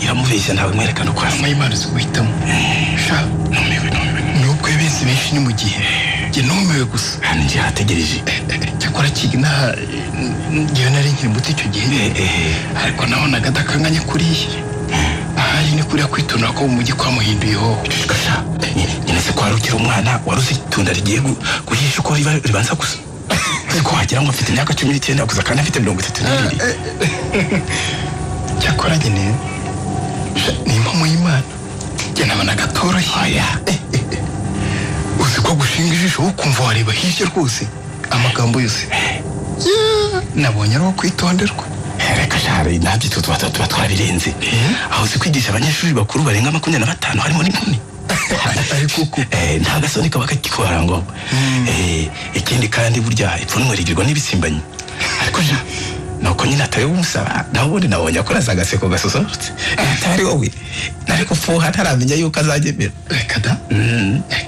iramubeshya ntawe mwerekana uko asa Imana izi guhitamo numiwe nubwo benshi benshi ni mu gihe njye numiwe gusa njye hategereje cyakora kigina njyewe nari nkiri muto icyo gihe ariko nabonaga adakanganye kuriya ahari ni kuriya kwitonera ko mu mujyi kwamuhinduyeho nyine se ko wari ukiri umwana wari uzi itunda rigiye guhisha uko ribanza gusa ko wagira ngo mfite imyaka 19 gusa kandi afite 32 cyakora nyine ni impamo y'Imana njye nabona gatoroshye oya uzi ko gushinga ijisho ukumva wareba hirya rwose amagambo yose nabonye ari kwitonderwa reka shari nabyo tuba twabirenze aho uzi kwigisha abanyeshuri bakuru barenga 25 harimo n'inkumi ariko nta gasoni kaba kakikora ngo ikindi kandi burya ipfunwe rigirwa n'ibisimbanyi ariko ja nuko nyine atari umusaba nabone nabonye akora zagaseko gasosorutse atari wowe nari kufuha ntaramenya yuko azagemera reka da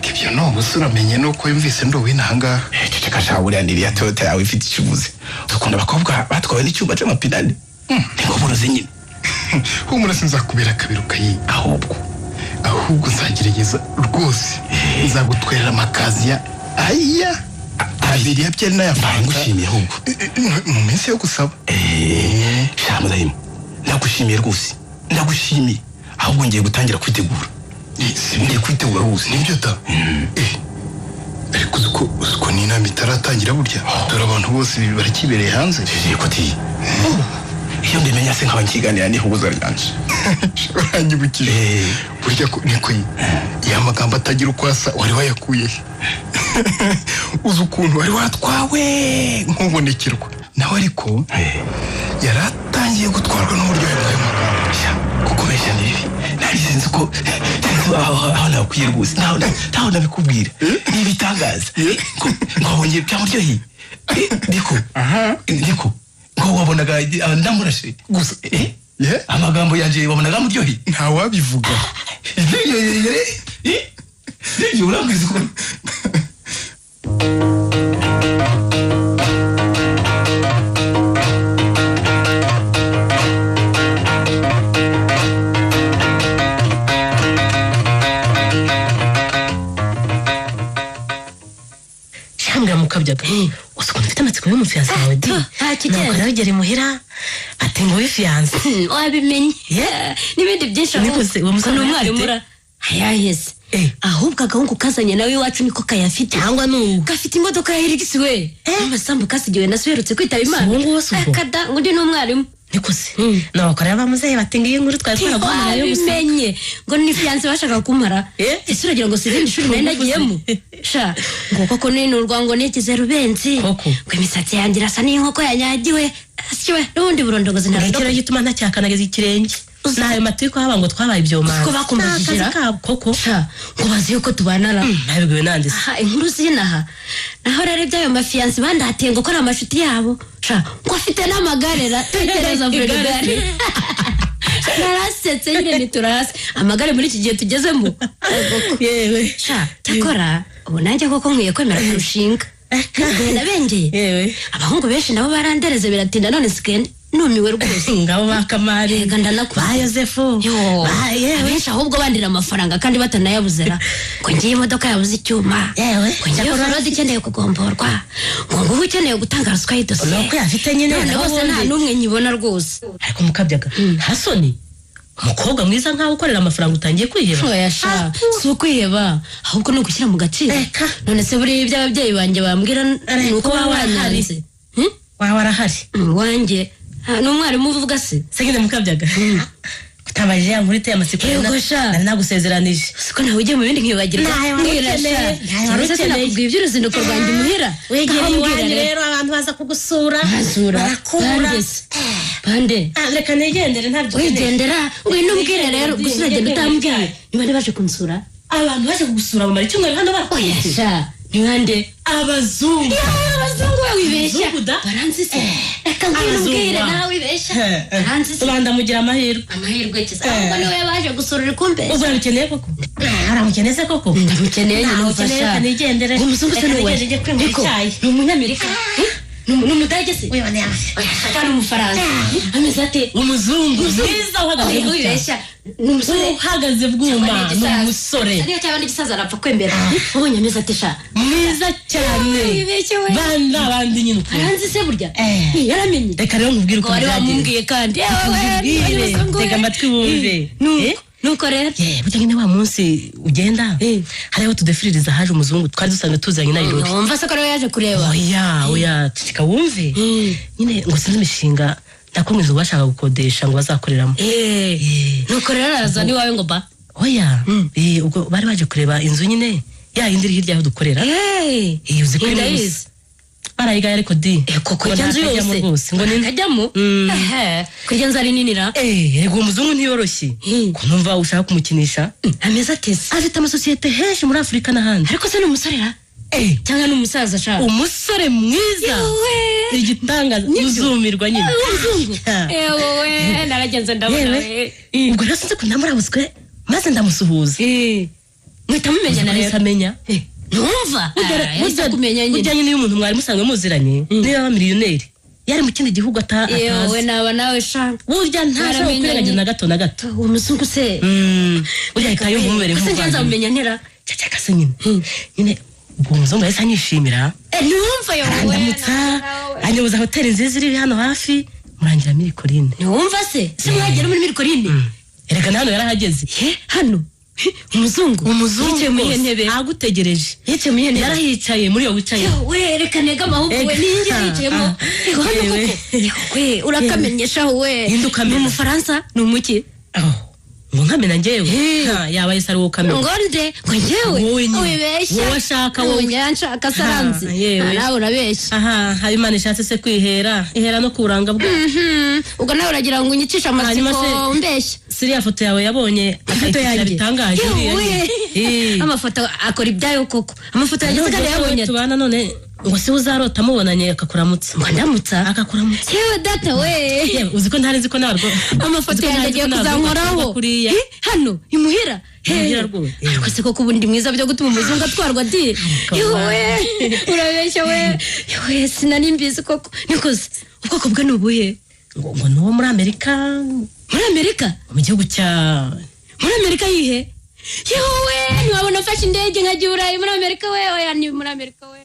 ibyo no busura menye nuko yumvise ndo winahanga ceceka shawuri andiri ya Toyota yawe ifite ikibuze dukunda abakobwa batwawe n'icyumba c'amapinane niko buroze nyine humura sinzakubera kabiruka yi ahubwo nzagerageza rwose nzagutwerera amakazi ya aya abiri ya byeri n'ayavanga ngushimiye ahubwo mu minsi yo gusaba shamudayimu ndagushimiye rwose ndagushimiye ahubwo ngiye gutangira kwitegura ngiye kwitegura rwose nibyo ta ariko uko ni inama itaratangira burya dore abantu bose barakibereye hanze yego ti iyo ndimenya se nkaba nkiganira n'ihuguza ryanje uranyibukije burya ko niko ya magambo atagira uko asa wari wayakuye uzi ukuntu wari watwawe nk'ubonekirwa nawe ariko yaratangiye gutwarwa n'uburyohe bw'ayo magambo kuko besha nibi narizinze ko aho nakwiye rwose ntaho nabikubwira n'ibitangaza ngo wongeye byamuryoheye ndiko ngo wabonaga ndamurashe gusa amagambo yanje wabonaga muryoheye nta wabivuga ibyo urambwiza ko mukabyaga usuko mfite amatsiko y'umufiyanse wawe di nako naragera imuhira ati ngo wifiyanse wabimenye n'ibindi byinshi nikuze uwo musore n'umwarimu hayaheze ahubwo agahungu kazanye nawe iwacu niko kayafite cyangwa n'ubu gafite imodoka ya Helix we amasambu kasigiwe nasuherutse kwitaba Imana kada ngo ndi n'umwarimu nikuze nabakorera bamuzehe batinga iyo nkuru twari twaraguhamara yo gusenye ngo ni fiyanse bashaka kumara ese uragira ngo sizindi shuri nari nagiyemo sha ngo koko ninurwa ngo nikize rubenzi ngo imisatsi yanjye irasa n'inkoko yanyagiwe asiwe n'ubundi burondogozi ntarondoko gituma ntacyakanageza ikirenge nayo matiko haba ngo twabaye ibyomana ko bakumbujira koko ngo bazi yuko tubanara nabigwe nandise inkuru zinaha naho rero ibyayo mafiyanse bandatiye ngo kora amashuti yabo ngo afite n'amagare tekereza vurigare narasetse nyine turase amagare muri iki gihe tugezemo yewe takora ubu nanjye koko nkwiye kwemera kurushinga nabengeye abahungu benshi nabo barandereze biratinda none sikende numiwe rwose ngabo bakamari ba Yosefu abenshi ahubwo bandira amafaranga kandi batanayabuzera ngo ngiye imodoka yabuze icyuma ngo ngiye korodi ikeneye kugomborwa ngo ngubu ukeneye gutanga ruswa y'idosiye nuko yafite nyine bose nta n'umwe nyibona rwose ariko mukabyaga hasoni umukobwa mwiza nkaho ukorera amafaranga utangiye kwiheba yasha si ukwiheba ahubwo ni ugushyira mu gaciro none se buriya ibyo ababyeyi banjye bambwira ni uko waba waranyanze waba arahari wanjye n'umwarimu uvuga se segende mukabyaga kutabajije ya nkuru iteye amatsiko nari nagusezeranije siko nawe ugiye mu bindi nkibagirwa mwirasha nakubwiye iby'uruzinduko rwanjye muhira wegera iwanyu rero abantu baza kugusura barakura bande reka nigendere ntabyo wigendera ngwino umbwire rero gusa uragenda utambwiye niba baje kunsura abantu baje kugusura bamara icyumweru hano bakoresha niwande abazungu wibeshya baranzise reka ngwino umbwire nawe wibeshya baranzise bandamugira amahirwe kiza ahubwo niwe baje gusura uri kumbeshya ubwo aramukeneye koko aramukeneye se koko ndamukeneye nyine umufasha nigendere umuzungu se niwe ni umunyamerika n'umudage se kandi umufaransa ameze ate umuzungu mwiza uhagaze wibeshya uhagaze bwuma n'umusore niyo cyabandi gisaza arapfa kwembera ubonye ameze ate sha mwiza cyane banda bandi nyine aranzi se burya yaramenye reka rero nkubwire uko wari wamubwiye kandi tega amatwi wumve nuko rero burya nyine wa munsi ugenda hariho tudefiririza haje umuzungu twari dusanzwe tuzanye na Nairobi wumva se ko rero yaje kureba oya tutika wumve nyine ngo sinzi imishinga ndakomeza ubashaka gukodesha ngo bazakoreramo nuko rero araza ni wawe ngo ba oya ubwo bari baje kureba inzu nyine ya yindi hirya aho dukorera uzi ko ndayizi barayigaye ariko di koko inzu yose ngo nkajyamo kurya nzu ari nini ra yego umuzungu ntiyoroshye ko numva ushaka kumukinisha ameza atese afite amasosiyete henshi muri Afurika n'ahandi ariko se ni umusore ra cyangwa ni umusaza ashaka umusore mwiza igitangaza uzumirwa nyine umuzungu yewe naragenze ndabona ubwo rero sinzi ko ndamurabuzwe maze ndamusuhuza mwita mumenya na rero amenya numva yahise kumenya nyine ujyanye n'uyu muntu mwari musanzwe muziranye niba aba miliyoneri yari mu kindi gihugu atazi yewe naba nawe shanga burya ntashobora kwirengagiza na gato uwo muzungu se burya ahita yumva umubere nk'umuvandimwe se nzamumenya ntera cyacaka se nyine ubwo umuzungu yahise anyishimira numva yewe arandamutsa anyoboza hoteli nziza iri hano hafi murangira Mirikorine numva se mwagera muri Mirikorine erega hano yarahageze hano umuzungu yicaye muri ntebe agutegereje yicaye muri ntebe yarahicaye muri yo wicaye we reka nega amahubwo we ninjye yicayemo hano koko we urakamenyesha we ni umufaransa ni umuki ngo nkamena njyewe yaba yese ari wowe ukamenya ngo nde ngo njyewe wibeshya wowe ashaka wowe nyanshaka saranzi nawe urabeshya habimana ishatse se kwihera ihera no kuranga bwo ubwo nawe uragira ngo unyicishe amatsiko mbeshya siriya foto yawe yabonye ifoto yanjye bitangaje amafoto akora ibyayo koko amafoto yanjye se kandi yabonye tubana none ngo se uzarota mubonanye akakuramutsa ngo ndamutsa akakuramutsa yewe data we uzi ko ntari nzi ko narwo amafoto yanjye agiye kuzankoraho hano imuhira ariko se koko ubundi mwiza byo gutuma umuzungu atwarwa di yewe urabeshya we sinari mbizi koko nikoze ubwoko bwe ni ubuhe ngo ni uwo muri Amerika mu gihugu cya muri Amerika yihe yewe ntiwabona ufashe indege nkajya i Burayi muri Amerika we oya ni muri Amerika we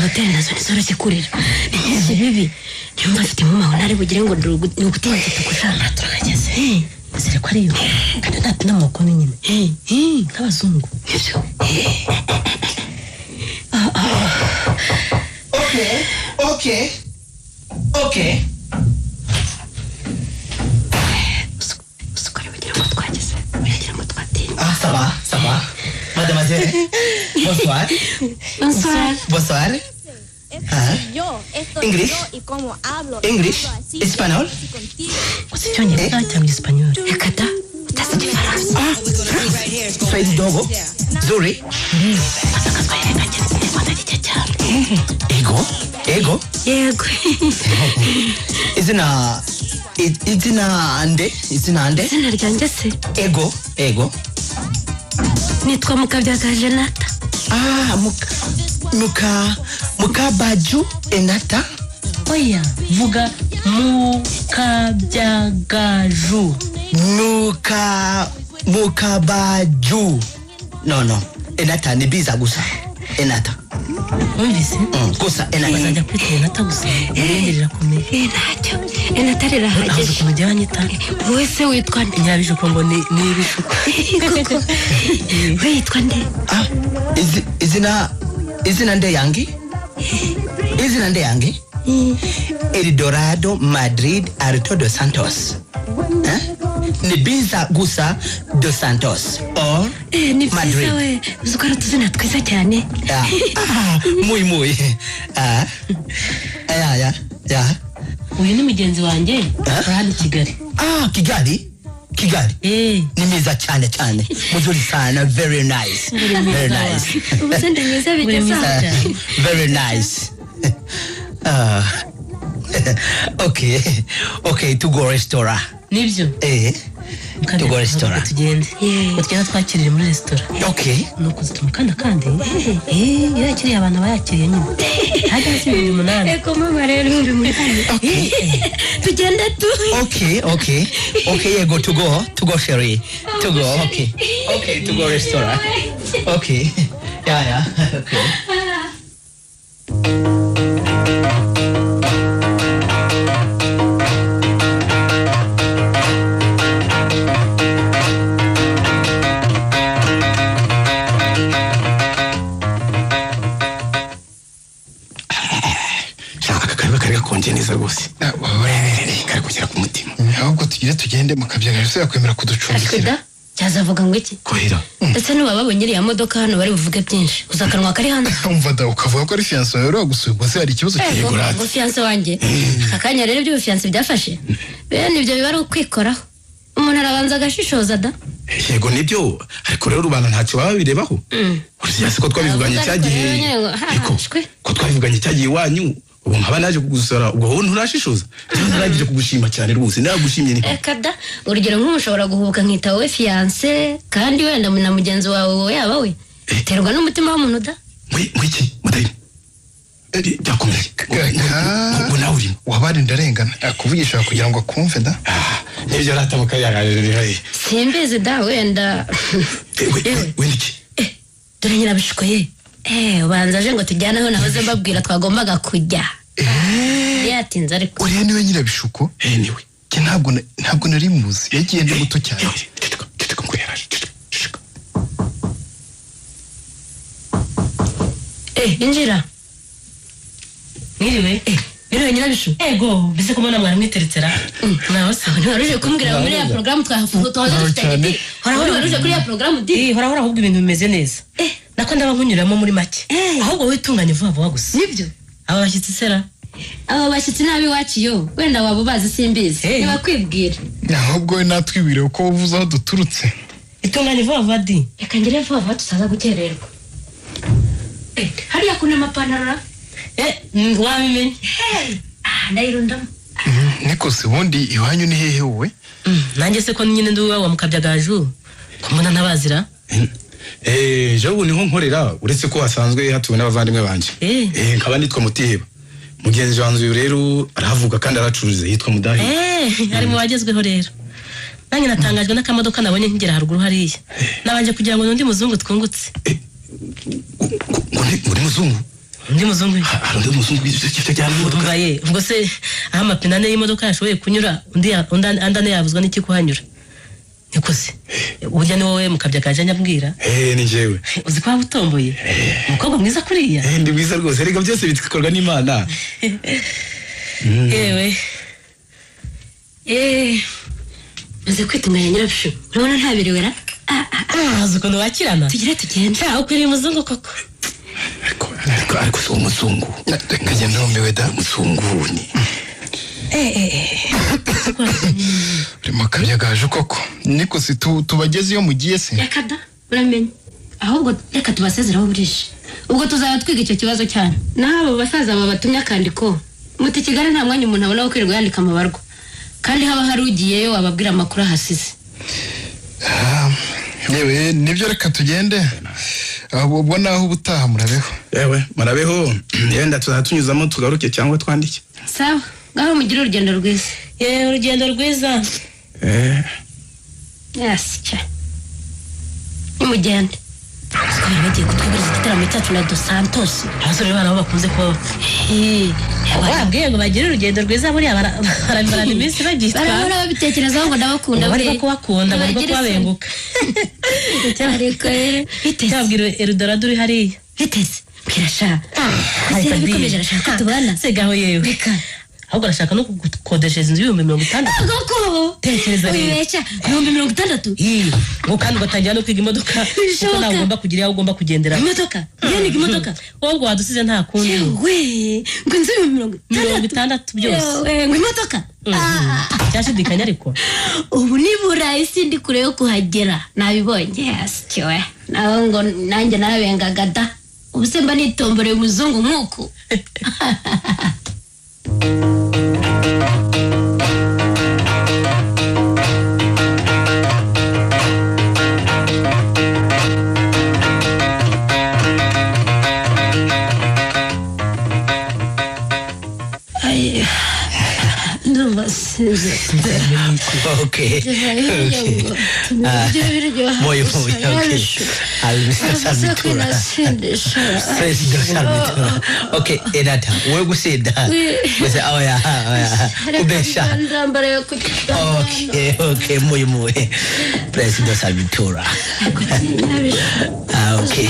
hoteli nazo nizoroshye kurira ni nyinshi bibi nyumva afite impumuro ntari bugire ngo ni ugutegeka gushaka turahageze zire ko ariyo kandi nta n'amoko nyine nk'abazungu okay usukore bagira ngo twageze bagira ngo twatinye ça va mademoiselle bonsoir English English Español Icyongereza cyangwa Español reka da utazi igifaransa Swahili dogo zuri ego yego izina nde izina ryanjye se ego nitwa Mukabyaka Jenata Mukabaju Enata oya vuga Mukabyagaju Mukabaju no Enata ni biza gusa Enata umvise gusa Enata bazajya kwita Enata gusa irindi rirakomeye ntacyo Enata rirahagije kumujya banyita wowe se witwa nde nyabishuko ngo ni ibishuko koko witwa nde izina nde yangi Eldorado Madrid Alto dos Santos ni biza gusa dos Santos or ni Madrid we uzukora tuzina twiza cyane muy ya uyu ni mugenzi wanjye hano Kigali ni meza cyane muzuri sana very nice ubusende mwiza bigeza very nice okay to go restaurant nibyo tugo restaurant tugende utugenda twakirire muri restaurant okay nuko zitumukanda kandi yakiriye abantu bayakiriye nyine hajya hasi 800 eko mama rero ndi muri hano tugende tu okay yego tugo sherry tugo okay tugo restaurant okay yeah okay neza rwose kari kugera ku mutima ahubwo tugende mukabyaga yose yakwemera kuducumbikira cyazavuga ngo iki kohira ese nubababonye iriya modoka hano bari buvuge byinshi uzakanwa kari hano umva da ukavuga ko ari fiancé yawe gusubwa se hari ikibazo cyegura ngo fiancé wanjye akanya rero ibyo fiancé byafashe bene ibyo bibara ukwikoraho umuntu arabanza agashishoza da yego nibyo ariko rero rubana ntacyo baba birebaho uretse ko twabivuganye cyagiye ko twabivuganye cyagiye iwanyu ubu nkaba naje kugusara ubwo wowe nturashishoza rero narangije kugushima cyane rwose nagushimye ni kada urugero nk'umushobora guhubuka nkita wowe fiancé kandi wenda na mugenzi wawe yaba we terwa n'umutima w'umuntu da mwiki mudahini byakomeje nawe wabari ndarengana akuvugisha kugira ngo akumve da nibyo ratamuka yagaje simbizi da wenda iki dore nyirabishiko ye ubanza aje ngo tujyanaho nahoze mbabwira twagombaga kujya yatinze ariko uriya niwe nyirabishuko niwe ntabwo nari muzi yagiye ndi muto cyane injira mwiriwe biriwe nyirabishu ego bize kumona mwana mwiteretsera nawe se ntiwaruje kumbwira muri ya porogaramu twahoze dufite waruje kuri ya porogaramu hora ahubwo ibintu bimeze neza nako ndaba nkunyuramo muri make ahubwo witunganye vuba gusa nibyo aba bashyitsi sera aba bashyitsi nabi waciyo wenda waba bazi simbizi niba kwibwira ahubwo we natwibwire uko uvuze aho duturutse itunganye vuba di reka ngire vuba tusaza gukererwa hariya kuna amapantaro wabimenye ndayirundamo niko se ubundi iwanyu ni hehe wowe nanjye se ko nyine ndi uwawe mukabyagaju kumuna ntabazira jabu niho nkorera uretse ko hasanzwe hatuwe n'abavandimwe banje nkaba nitwa Mutiheba mugenzi wanjye rero aravuga kandi aracuruza yitwa Mudahi ari mu bagezweho rero nanjye natangajwe n'akamodoka nabonye nkigera haruguru hariya nabanje kugira ngo n'undi muzungu twungutse muri muzungu undi muzungu undi muzungu icyo cyane imodoka ubwo se aho amapine ane y'imodoka yashoboye kunyura undi andane yabuzwa n'iki kuhanyura niko se urya ni wowe mukabyakaje nyabwira ni njyewe uzi ko utomboye umukobwa mwiza kuriya ndi mwiza rwose rega byose bikorwa n'Imana yewe uzi kwitunganya nyirabishu urabona ntabiriwera azi ukuntu wakirana tugende ukwiriye umuzungu koko ariko si umuzungu nkagenda wumiwe da umuzungu ni urimo kabyagaje koko niko si tubageze iyo mugiye se reka da uramenye ahubwo reka tubasezeraho burije ubwo tuzaba twiga icyo kibazo cyane n'abo basaza babatumye akandiko muti Kigali nta mwanya umuntu abona wo kwirirwa yandika amabarwa kandi haba hari ugiyeyo wababwira amakuru ahasize yewe nibyo reka tugende ubwo naho ubutaha murabeho yewe murabeho yenda tuzatunyuzamo tugaruke cyangwa twandike sawa ngaho mugire urugendo rwiza urugendo rwiza yasya nimugende twari bagiye kutwibiriza igitaramo cyacu na Dos Santos abasore bana bakunze kuba wabwiye ngo bagire urugendo rwiza buriya barabibara iminsi bagitwa barabona babitekerezaho ngo ndabakunda bari kubakunda bari kubabenguka ariko cyabwira Eldorado uri hariya hiteze kirasha ese bikomeje arashaka tubana segaho yewe ahubwo arashaka no kukodeshereza inzu y'ibihumbi 60 goko tekereza rero wibecha 60 ngo kandi ugatangira no kwiga imodoka kuko nawe ugomba kugira aho ugomba kugendera imodoka yani imodoka wowe wadusize nta kundi we ngo inzu 60 byose ngo imodoka cyashidikanya ariko ubu nibura isi ndi kure yo kuhagera nabibonye cyowe naho ngo nanjye narabengaga da ubuse mba nitomboreye umuzungu nkuko sinzi Okay. Moyo okay. Salvitura. Salvitura. Okay, Enata, wewe gusenda. Bese oya. Ubesha. Okay, moyo. President Salvitura. Okay.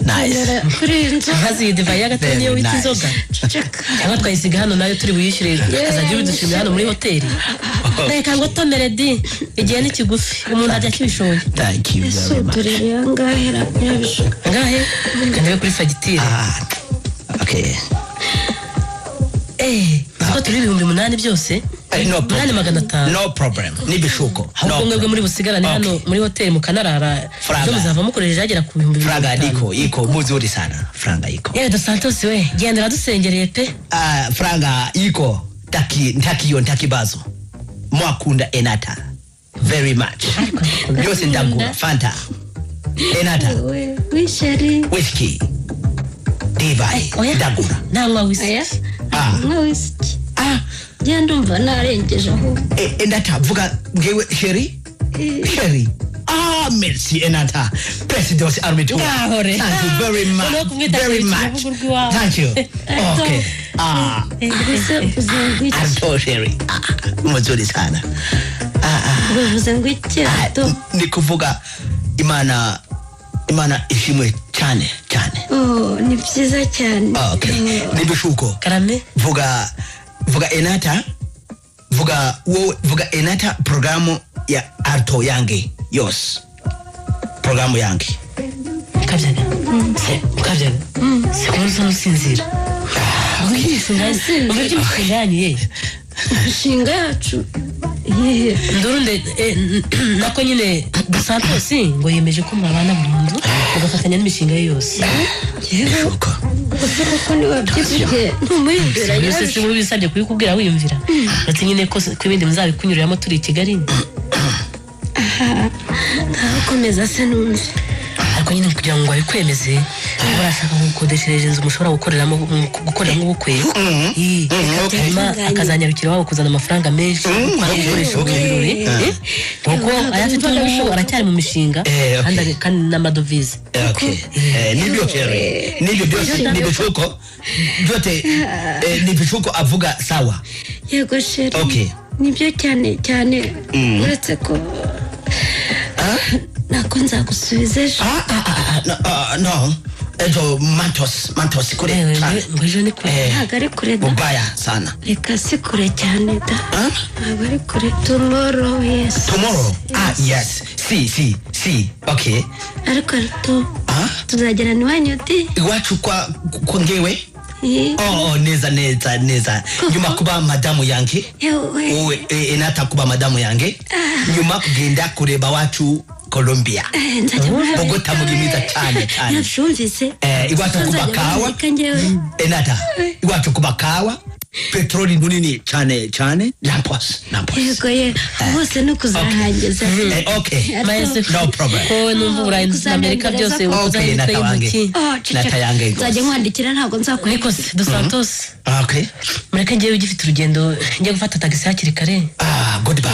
Nice. Hazi divayi agatanye w'ikizoga. Cyangwa twayisiga hano nayo turi buyishyire akazajya bidushimira hano muri hoteli. Reka ngo tomere di igihe ni kigufi umuntu ajya kibishoboye. Thank you very much. Ngahe kandi kuri fagitire. Okay. Ko turi 800 byose. No problem. 800. No problem. Nibishuko. No. Mwebwe muri busigarane hano muri hoteli mu Kanarara. Byo muzava mukoresha agera ku 1000. Franga iko muzuri sana. Franga iko. Dos Santos we gendera dusengereye pe. Franga iko ntaki bazo. Mwakunda Enata very much. Byose ndagura Fanta. Enata. Whiskey. Divai. Ndagura. Nanywa whisky. whisky. Ndumva narengeje aho. Enata vuga ngewe Sherry. Sherry. Merci Enata. President Armitura. Thank you very much. Very much. Thank you. Okay. Arto Sherry. Muzuri sana. Ni kuvuga Imana ishimwe cyane. Ni byiza cyane. Okay. Nibishuko. Karame. Vuga Enata. Vuga Enata programu ya Arto yange. Yos. Programu yange. Kabyana. Sekunza musinzira. Shinga yacu. Ndurunde nako nyine Dos Santos ngo yemeje ko murabana mu nzu ugafatanya n'imishinga yose. Yego. Ko ni wabyibuke ntumuyimbira yose se muri bisabye kuyikubwira wiyumvira. Ati nyine ko kwibindi muzabikunyuriramo turi Kigali. Komeza se numve. Ariko nyine kugira ngo abikwemeze barashaka gukodeshereje inzu mushobora gukoreramo ubukwe. Akazanyarukira wabo kuzana amafaranga menshi gukoresha ibirori. Kuko ayafite ubu aracyari mu mishinga kandi n'amadovize. Okay. Nibyo Sherry. Nibyo byose nibishuko. Jote nibishuko avuga sawa. Yego Sherry. Okay. Nibyo cyane uretse ko nako nzagusubiza ejo. No. Ejo Mantos kure. Ejo ni kure. Ntabwo ari kure da. Ubaya sana. Reka si kure cyane da. Ntabwo ari kure. Tomorrow, yes. Tomorrow? Yes. Si. Okay. Ariko tuzagera niwanyu di. Iwacu kwa ngewe? Neza. Nyuma kuba madamu yange. Enata kuba madamu yange. Nyuma kugenda kureba wacu Colombia. Bogota mugimiza cyane. Yashumvise. Iwacu kuba kawa. Enata. Iwacu kuba kawa. Petroli munini cyane. Lampos. Yego bose no kuzahageza. Okay. No problem. Ko numvura Amerika byose okay, natayange. Nzajya nkwandikira ntabwo nzakora. Niko Dos Santos. Okay. Mureke ngiye ugifite urugendo njye gufata taxi hakiri kare. Goodbye.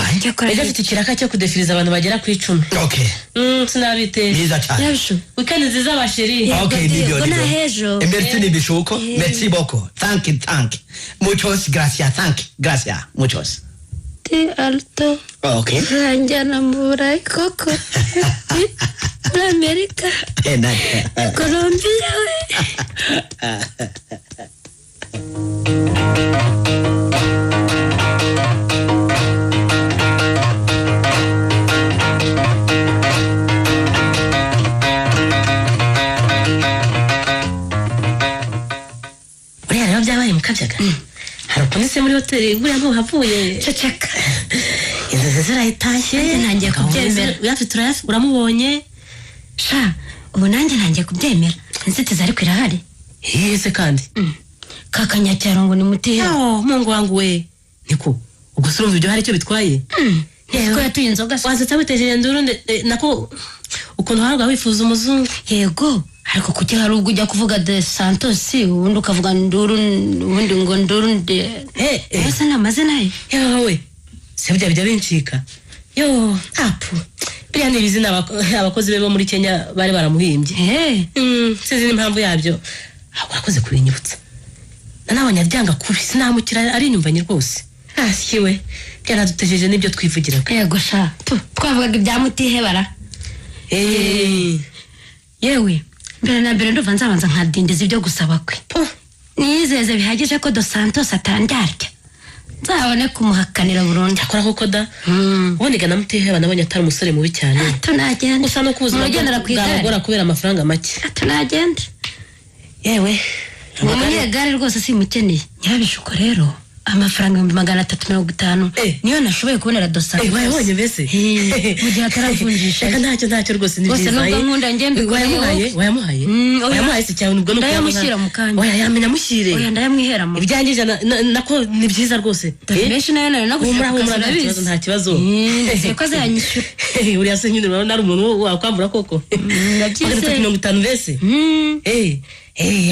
Ejya afite ikiraka cyo kudefiriza abantu bagera ku 10. Okay. Sinabite. Niza cyane. Weekend nziza basheri. Okay, nibyo. Hejo. Merci nibishuko. Merci beaucoup. Thank you. Muchos gracias. Gracias. Muchos. Ti alto. Okay. Ranjana murai koko. Amerika. Colombia. Byabaye mukabyaga. Haraponese muri hoteli buriya nko havuye. Ceceka. Inzozi zirayitashye ntangiye kubyemera. Uyafite uramubonye. Sha, ubu nanjye ntangiye kubyemera. Inzitizi ariko irahari. Yese kandi. Kakanyacyaro ngo ni mutera. Mungu wangu we. Niko. Ubwo surumva ibyo hari icyo bitwaye. Yego yatuye inzoga. Wazita bitejeje nduru nako ukuntu harwa wifuza umuzungu. Yego. ariko kuki hari ubwo ujya kuvuga de Santos ubundi ukavuga nduru ubundi ngo nduru de ese namazina ye yewe se bijya bincika yo apu biriya ni ibizina abakozi be bo muri Kenya bari baramuhimbye sinzi impamvu yabyo abakoze kubinyibutsa nanabonye aryanga kubi sinamukira ari nyumvanye rwose asiwe byanadutejeje nibyo twivugira yego sha twavugaga ibyamutihebara yewe mbere na mbere nduva nzabanza nkadindiza ibyo gusaba kwe nizeze bihagije ko Dos Santos atandyarya nzabone kumuhakanira burundu akora koko da ubundi gana mutiheba nabonye atari umusore mubi cyane tunagenda gusa no kubuza bwagora kubera amafaranga make tunagenda yewe umunyegare rwose simukeneye nyabishuko rero amafaranga 350 niyo nashoboye kubonera Dos Santos wabonye mbese mu gihe ataravunjisha ntacyo rwose ni byiza bose nkunda ngembe wayamuhaye se cyane ubwo no ndayamushyira mu kanya oya yamenya mushyire oya ndayamwihera mu ibyangije nako ni byiza rwose benshi nayo humura nta kibazo ko azanyishyura uriya se nyine urabona ari umuntu wakwambura koko ndabyise 50 mbese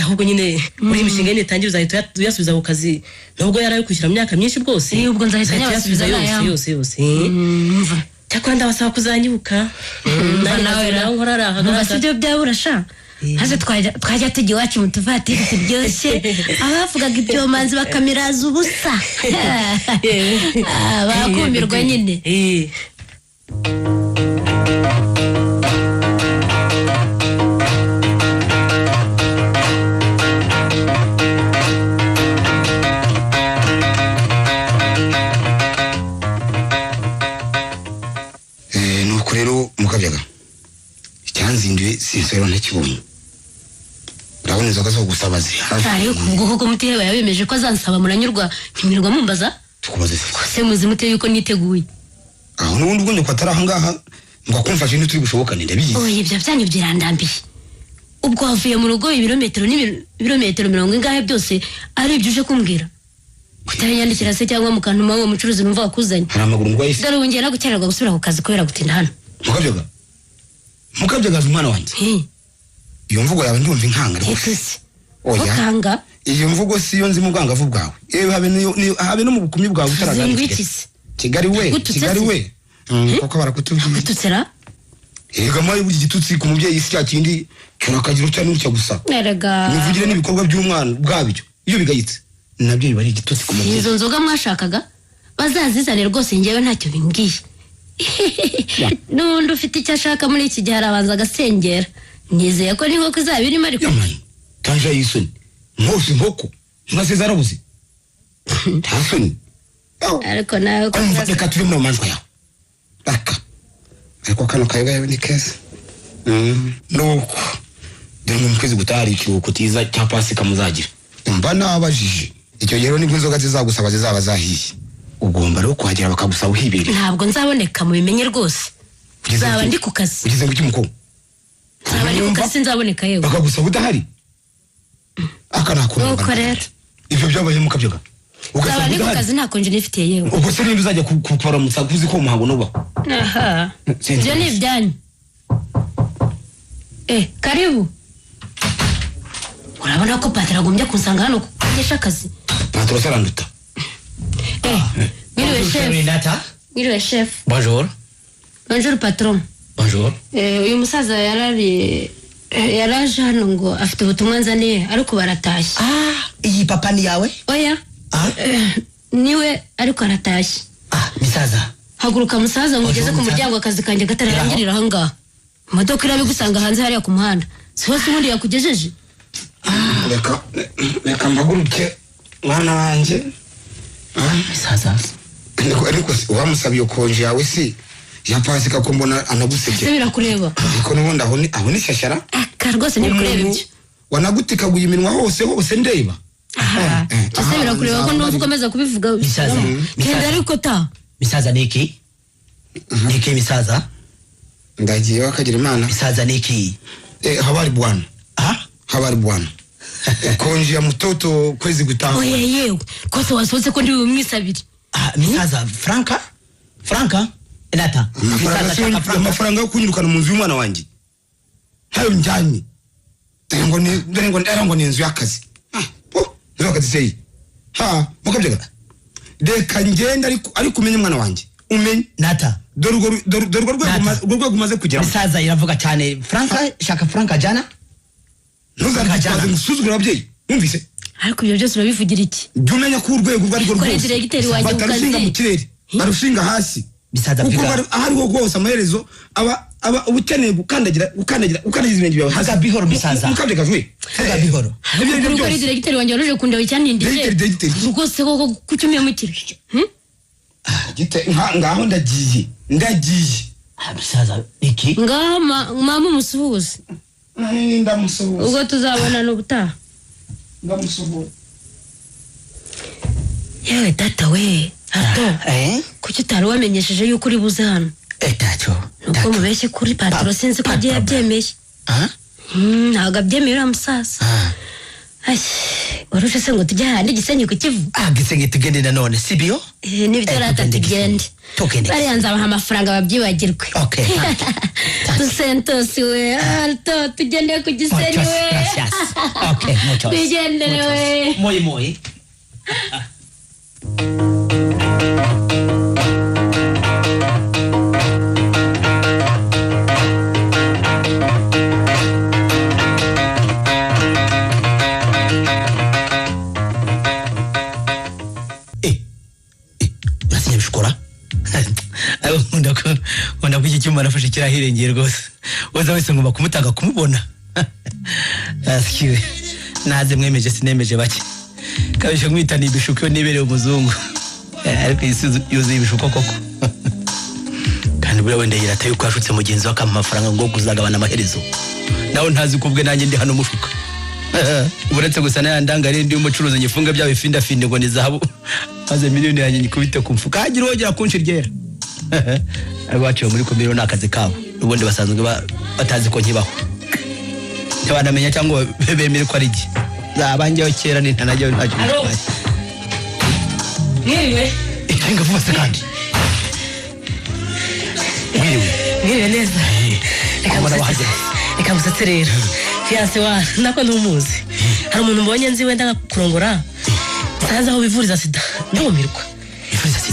ahubwo nyine muri imishinga yine itangira uzahita uyasubiza ku kazi nubwo yarayo kwishyura myaka myinshi rwose ubwo nzahita nyasubiza yose cyakora ndabasaba kuzanyibuka nawe nkorara sibyo byabura sha haze twajya tujya iwacu mu tuvatiri turyoshye abavugaga ibyo manzi bakamiraza ubusa bakumirwa nyine rero mukabyaga icyanzinduye sinsero ntakibonye urabona inzoga zo gusaba ariko ubwo ko mutiheba yabemeje ko azansaba muranyurwa ntimirwa mumbaza tukubaze se muzi muteye yuko niteguye aho n'ubundi ubwo nyoko atari ahangaha ngo akumfashe ntituri bushobokane ndabizi oya ibyo byanyu byirandambiye ubwo wavuye mu rugo ibirometero 40 ingahe byose ari ibyo uje kumbwira kutanyandikira se cyangwa mukantuma ngo mucuruzi numva wakuzanye hari amaguru ngo yise dore wongera gukererwa gusubira ku kazi kubera gutinda hano mukabyaga umwana wanjye iyo mvugo yawe ndumva inkanga rwose oya iyo mvugo si yo nzi mu bwangavu bwawe yewe habe no mu bukumyi bwawe utaragana Kigali we koko barakutubwiye tutsera ega mwaye buri gitutsi ku mubyeyi isi cyakindi cyurakagira utya n'utya gusa nerega nivugire n'ibikorwa by'umwana bwabyo iyo bigayitse nabyo bari igitutsi ku mubyeyi izo nzoga mwashakaga bazazizane rwose ngewe ntacyo bimbwiye n'undi ufite icyo ashaka muri iki gihe arabanza agasengera nizeye ko n'inkoko izaba irimo ariko kanja yisoni nkose inkoko maze zarabuze ntasoni ariko nawe ko reka turi mu manjwa yawe ariko kano kayoga yawe ni keza nuko dore mu kwezi gutari ikiruhuko cyiza cya Pasika muzagira mba nabajije icyo gihe nibwo inzoga zizagusaba zizaba zahiye ugomba rero kuhagera bakagusaba uhibere ntabwo nzaboneka mu bimenye rwose nzaba ndi ku kazi ugize ngo cy'umukobwa nzaba ndi ku kazi nzaboneka yewe bakagusaba udahari akanakora nuko rero ibyo byabaye mukabyaga nzaba ndi ku kazi nta konje nifitiye yewe ubwo se ninde uzajya kubaramutsa kuzi ko umuhango nubaho aha ibyo ni ibyanyu karibu urabona ko patara agombye kunsanga hano kugesha akazi patara saranduta Ngiriwe chef Bonjour patron Bonjour uyu musaza yaraje hano ngo afite ubutumwa nzaniye ariko baratashye iyi papa ni yawe oya niwe ariko aratashye misaza haguruka musaza ngo ugeze ku muryango akazi kanjye gatararangirira ahangaha imodoka irabigusanga hanze hariya ku muhanda si hose ubundi yakugejeje reka mbaguruke mwana wanjye misaza ariko wamusabiye konje yawe si ya Pasika ko mbona anagusebye se birakureba ariko nubundi aho ni shyashyara rwose ntibikureba ibyo wanagutikaguye iminwa hose ndeba ese birakureba ko n'uvuga ameze kubivuga kenda ariko ta misaza niki misaza ndagiye wakagira imana misaza niki habari bwana konje ya mtoto kwezi gutaha oya yewe kose wasohotse ko ndi bumwisabire misaza franka Enata amafaranga yo kunyirukana mu nzu y'umwana wanjye hayo njyanye ngo ni inzu y'akazi inzu y'akazi seyi mukabyaga reka ngenda ariko umenye umwana wanjye umenye nata dore urwo rwego umaze kugera bisaza iravuga cyane Franka shaka Franka jana ntuzajya gusuzugura ababyeyi numvise ariko ibyo byose urabivugira iki jya umenya ko urwego urwo ari rwo kuri diregiteri wanjye ku kazi batarushinga mu kirere barushinga hasi bisaza kuko ahariho rwose amaherezo aba ukeneye gukandagiza ibintu byawe haza bihoro bisaza mukabyaga jwe haza bihoro kuri diregiteri wanjye waruje kundeba icyandindije rwose koko kucyumiye mu kirere ngaho ndagiye bisaza iki ngaho mama umusuhuze ndamusuhuza ubwo tuzabonana ubutaha ndamusuhuza yewe data we hato kuki utari wamenyesheje yuko uri buze hano etacho nuko mubeshye kuri patro sinzi ko agiye abyemeye ntabwo abyemeye uriya musaza waruje se ngo tujye ahandi Gisenyi ku Kivu Gisenyi tugende nanone sibyo nibyo rata tugende bariya nzabaha amafaranga babyibagirwe dusentosi we alto tugende ku Gisenyi we tugendere we moyi wanda ko iki cyuma nafashe kirahirengeye rwose waza wese ngomba kumutanga kumubona asikiwe naze mwemeje sinemeje bake kabisha mwitana ibishuko yo nibereye umuzungu ariko yuzuye ibishuko koko kandi buriya wenda yirata yuko yashutse mugenzi we akampa amafaranga ngo kuzagabana amaherezo nawe ntazi ko ubwe nanjye ndi hano mushuka uretse gusa nayandangare ndi umucuruzi ngifunga byawe findafinde ngo ni zahabu maze miliyoni yanjye nyikubite ku mfuka hagira wongera kunshirgera abaciye muri komero nakazi kabo ubundi basanzwe batazi ko nkibaho ntibanamenya cyangwa bemere ko ari iki zabanjyeho kera nintanajyaho ntacyo bitwaye mwiriwe ikinga vuba se kandi mwiriwe neza reka musatse rero fiyanse wa nako ntumuzi hari umuntu mbonye nzi wenda kurongora nsanze aho bivuriza sida ndumirwa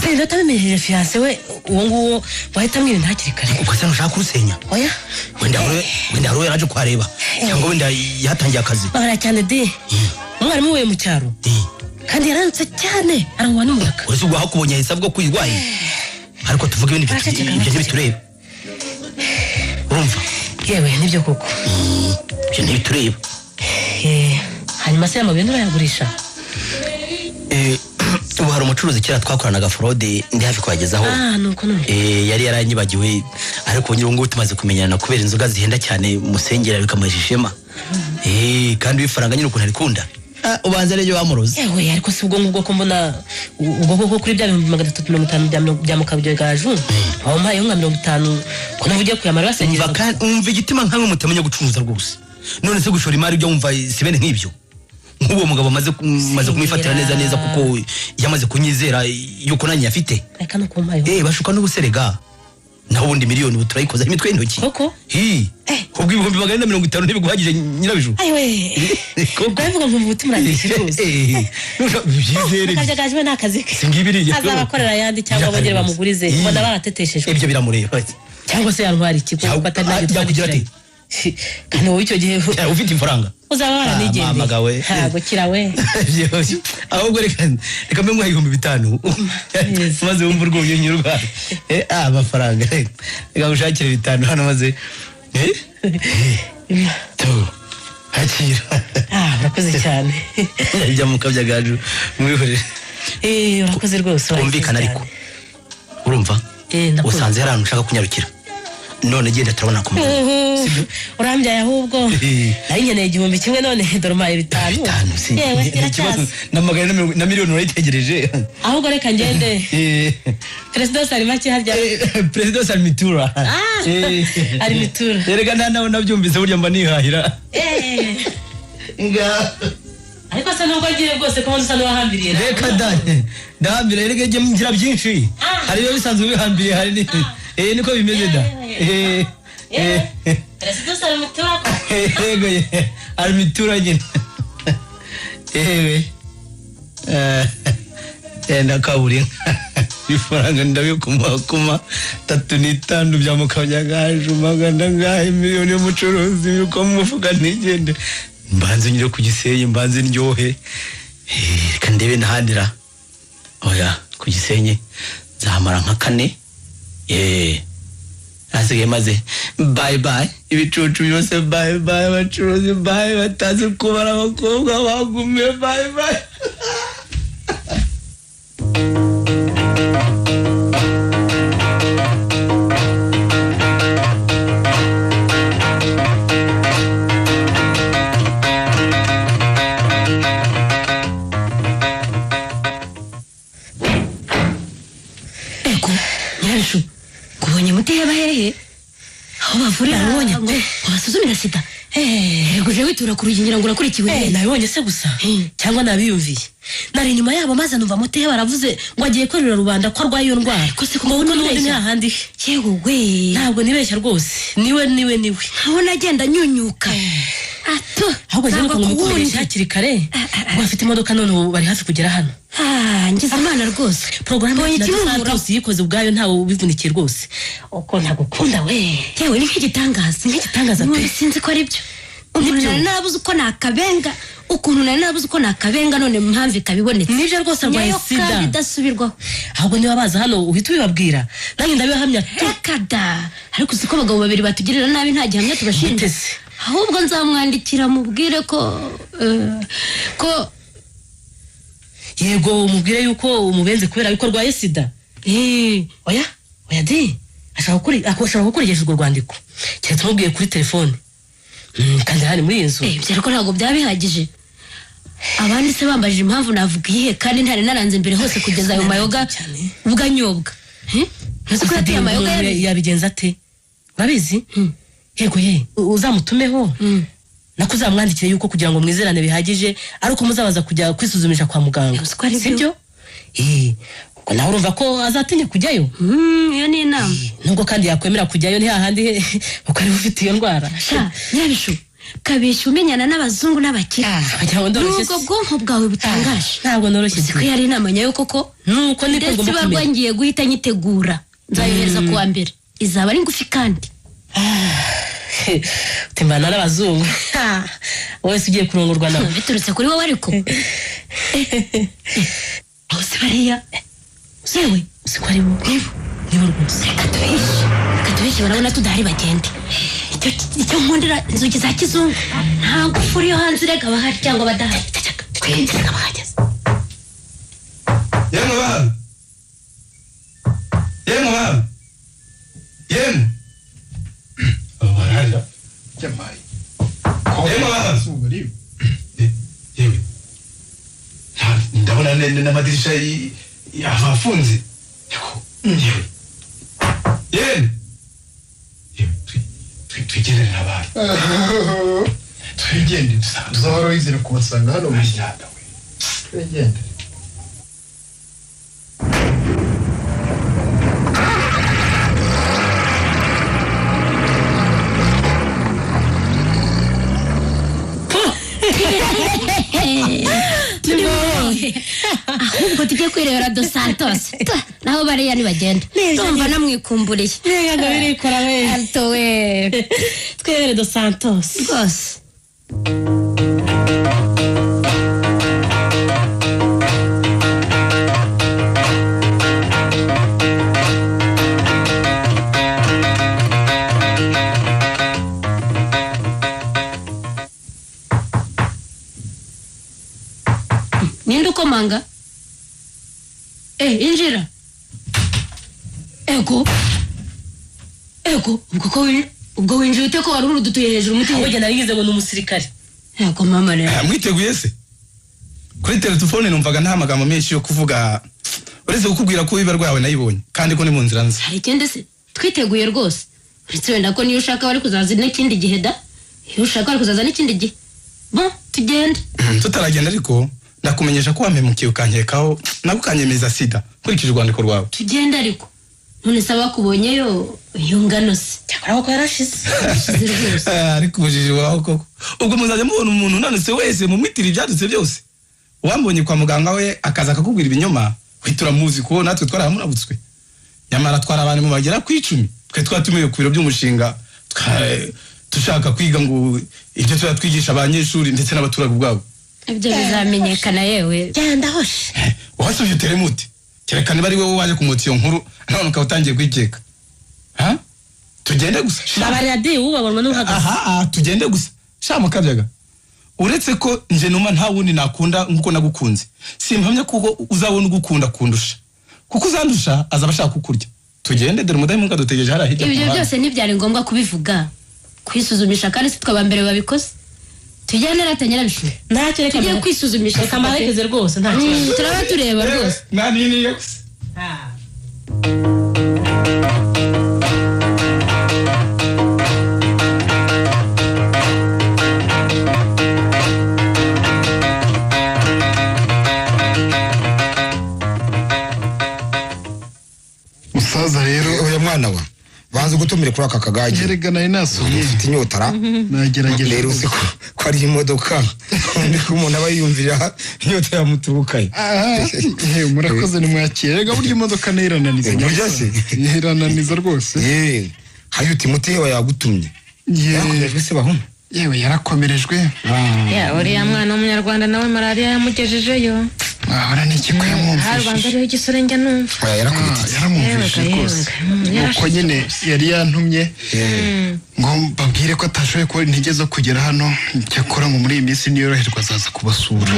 sida tabimejeje fiyanse we uwo nguwo wahita mwirinda hakiri kare uko se nushaka kurusenya oya wenda rowe yaje kuhareba cyangwa wenda yatangiye akazi bara cyane de umwarimu we mu cyaro kandi yaranutse cyane arangwa n'umuyaga uretse ubwo hakubonye ahise bwo kwirwaye ariko tuvuga ibindi ibyo ntibitureba urumva yewe nibyo koko ibyo ntibitureba hanyuma se amabintu urayagurisha ubu hari umucuruzi kera twakoranaga fraude ndi hafi kubagezaho nuko none yari yaranyibagiwe ariko ubu ngubu tumaze kumenyana kubera inzoga zihenda cyane musengera bikamuhesha ishema kandi wifaranga nyine ukuntu arikunda ubanza rero bamuroze yewe ariko si ubwo ngubwo ko mbona ubwo koko kuri bya 350 bya mukabyo gaju aho mpaye nka 50 ko navugiye kuyamara basengera umva igitima nkamwe mutamenya gucuruza rwose none se gushora imari byo wumva sibene nk'ibyo nk'uwo mugabo maze kumifatira neza kuko yamaze kunyizera yuko nanjye afite reka no kumpaye bashuka n'ubuserega naho ubundi miliyoni ubu turayikoza imitwe y'intoki koko ubwo ibihumbi 150 ntibiguhagije nyirabiju ayiwe ndavuga ngo mubuti murandishe rwose byizere kajagajwe n'akazi ke singibiriye azabakorera yandi cyangwa bongere bamugurize ubona barateteshejwe ibyo biramureba cyangwa se yantwara iki kuko yakugira ati kandi wowe icyo gihe ufite ifaranga uzaba waranigende magawe ntabwo kirawe ahubwo reka mbe nguha 5,000 maze wumva urwuye nyirwa amafaranga reka gushakire 5 hano maze hakira urakoze cyane njya mu kabya gaju mwihorere urakoze rwose umvikana ariko urumva usanze hari ahantu ushaka kunyarukira none genda turabona ku muntu urambyaye ahubwo nari nkeneye 1,000 none dore mpaye 5 yewe ikibazo namagana na miliyoni urayitegereje ahubwo reka ngende President Salimaki harya President Salmitura ari mitura rega nawe nabyumvise burya mba nihahira ariko se nubwo agiye rwose ko nsa n'uwahambiriye reka ndahambira rega njye ngira byinshi hariyo bisanzwe bihambiriye hari niko bimeze da Perezida Salmitura ko. Yego ye. Almitura nyine. Ewe. Enda kaburi. Ifaranga ndabikuma 35 bya mukabyagasho magana ngahe miliyoni y'umucuruzi yuko mufuka ntigende. Mbanze nyire ku Gisenyi mbanze ndyohe. Reka ndebe nahandira. Oya ku Gisenyi zamara nka 4. Asigaye maze bye bye ibicucu byose bye bye bacuruzi bye batazi kubara abakobwa bagume bye bye. Eko nyarashu kubonye muteye bahehe aho bavurira abonye ngo basuzumira sida guje witura ku rugingira ngo urakurikiwe nabibonye se gusa cyangwa nabiyumviye nari nyuma yabo maze numva muteye baravuze ngo agiye kwerura rubanda ko arwaye iyo ndwara ko se kuko n'undi ntahandi yewe we ntabwo nibeshya rwose niwe aho nagenda nyunyuka ato ahubwo njye nuko ngumukoresha hakiri kare ngo afite imodoka none ubu bari hafi kugera hano ngize amana rwose porogaramu y'Santos yikoze ubwayo ntawe ubivunikiye rwose uko ntagukunda we yewe ni nk'igitangaza pe sinzi ko ari byo umuntu nari nabuze uko nakabenga ukuntu nari nabuze uko nakabenga none mpamvu ikabibonetse nibyo rwose arwaye sida bidasubirwaho ahubwo niba baza hano uhita ubibabwira nanjye ndabihamya rekada ariko uziko abagabo babiri batugirira nabi nta gihamya tubashinja ahubwo nzamwandikira mubwire ko yego umubwire yuko umubenze kubera yuko arwaye sida oya di ashaka gukoresha urwo rwandiko cyane tumubwiye kuri telefone kandi hari muri iyi nzu ibyo ariko ntabwo byaba bihagije abandi se bambajije impamvu navuga iyihe kandi ntari naranze mbere hose kugeza ayo mayoga ubwanyobwa ntuzi ko amayoga yabigenza ate urabizi yego uzamutumeho nako uzamwandikire yuko kugira ngo mwizerane bihagije ari uko muzabaza kujya kwisuzumisha kwa muganga sibyo ubwo nawe urumva ko azatinya kujyayo iyo ni inama nubwo kandi yakwemera kujyayo ntihahandi kuko ariwe ufite iyo ndwara nyabishu kabeshya umenyana n'abazungu n'abakire nubwo bwonko bwawe butangaje ntabwo noroshye ko yari inama nyayo koko nuko niko ngomba kumenya ndetse ngiye guhita nyitegura nzayohereza ku wa mbere izaba ari ngufi kandi utimbana n'abazungu wese ugiye kurongorwa nawe biturutse kuri wowe ariko bose bariya yewe usiko ari bo nibo rwose reka tubeshye barabona tudahari bagende icyo nkundira inzugi za kizungu nta ngufuri yo hanze irega bahari cyangwa badahari twinjira bahageze yemwe bana barahari Jamai. yemwe bana yewe ndabona n'amadirisha yafunze yewe twigendere n'abari Twigende tuzahora wizera kubasanga hano mu Rwanda we. Twigende. ahubwo tujye kwirebera Dos Santos naho bariya nibagenda ndumva namwikumburiye nega birikora we alto we twebere Dos Santos rwose ninde ukomanga injira ego ubwo winjiye ute ko wari urudutuye hejuru umuti ahubwo narigize ngo ni umusirikare ego mama rero mwiteguye se kuri telefone numvaga nta magambo menshi yo kuvuga uretse kukubwira ko ibiba rwawe nayibonye kandi ko ni mu nzira nzi hari ikindi se twiteguye rwose uretse wenda ko niyo ushaka wari kuzaza n'ikindi gihe da iyo ushaka wari kuzaza n'ikindi gihe bon tugende tutaragenda ariko ndakumenyesha ko wampemukiye ukankekaho nako ukanyemeza sida nkurikije urwandiko rwawe tugende ariko none saba kubonyeyo yungano se cyakora ko yarashize ariko ubujiji waho koko ubwo muzajya mubona umuntu nanose wese mu mitiri byadutse byose wambonye kwa muganga we akaza akakubwira ibinyoma witura muzi ko natwe twarahamurabutswe nyamara abantu mu bagera ku 10 twe twatumiye ku biro by'umushinga dushaka kwiga ngo ibyo twigisha abanyeshuri ndetse n'abaturage ubwabo ibyo bizamenyekana yewe genda hoshe wasubye teremuti kerekane bari wowe waje kumutsa iyo nkuru none ukaba utangiye kwikeka tugende gusa babarira di ubabonwa n'uhagaze tugende gusa shama kabyaga uretse ko nje numa nta wundi nakunda nkuko nagukunze simpamya kuko uzabona ugukunda kundusha kuko uzandusha azabashaka kukurya tugende dore mudayi munga dutegeje hara hirya ibyo byose ntibyari ngombwa kubivuga kwisuzumisha kandi sitwa bambere babikoze tujyane ratanyira bishu ntacyo reka tugiye kwisuzumisha reka marekeze rwose ntacyo turaba tureba rwose nani ni yex musaza rero oya mwana wa banze gutumire kuri aka kagage yerega nayo nasuye ufite inyotara nagerageje rero uzi ko ari imodoka ndiko umuntu aba yiyumvira inyota yamuturukaye murakoze nimwakire rega burya imodoka nirananiza byose irananiza rwose hayuti mutewe yagutumye yakomerejwe se bahuma yewe yarakomerejwe uriya mwana w'umunyarwanda nawe malaria yamugejejeyo ahora niki ko yamwumvise harbanza ariho igisore njya numva yaramwumvise rwose nuko nyine yari yantumye ngo babwire ko atashoboye ko ntigeze kugera hano cyakora ngo muri iyi minsi niyoroherwa azaza kubasura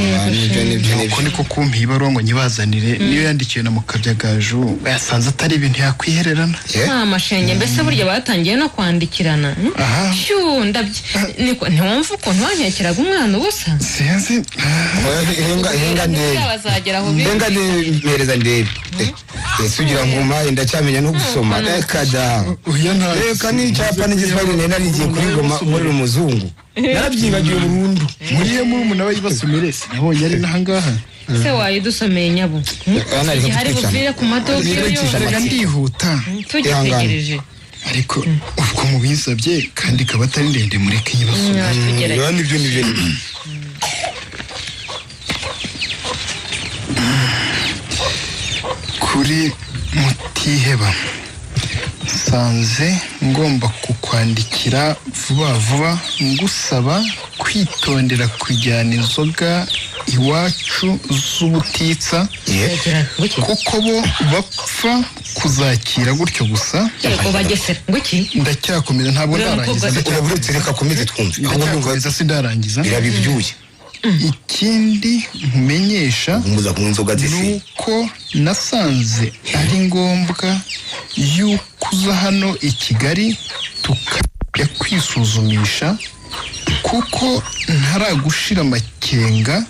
nuko niko kumpa ibaruwa ngo nyibazanire niyo yandikiwe na Mukabyagaju yasanze atari ibintu yakwihererana amashenge mbese burya batangiye no kwandikirana ntiwumva ukuntu wankekeraga umwana ubusa sinzi Benga nereza ndebe. Sugira ngoma ndacyamenya no gusoma. Kada. Reka ni cyapa n'igizwe nari ngiye kuri ngoma muri umuzungu. Narabyibagiye burundu. Muriye mu umuntu abasomere nabonye ari nahangaha. Se wayidusomeye nyabo. Hari buvire ku madoki yo ndihuta. Tugitegereje. Ariko uko mubisabye kandi kaba atari ndende mureke yibasoma. Yani ibyo kuri Mutiheba sanze ngomba kukwandikira vuba ngusaba kwitondera kujyana inzoga iwacu z'ubutitsa kuko bo bapfa kuzakira gutyo gusa bagesera nguki ndacyakomeza ntabwo ndarangiza uretse reka komeze twumve ndacyakomeza sindarangiza birabibyuye ikindi nkumenyesha nuko nasanze ari ngombwa yuko uza hano i Kigali tukajya kwisuzumisha kuko ntaragushira amakenga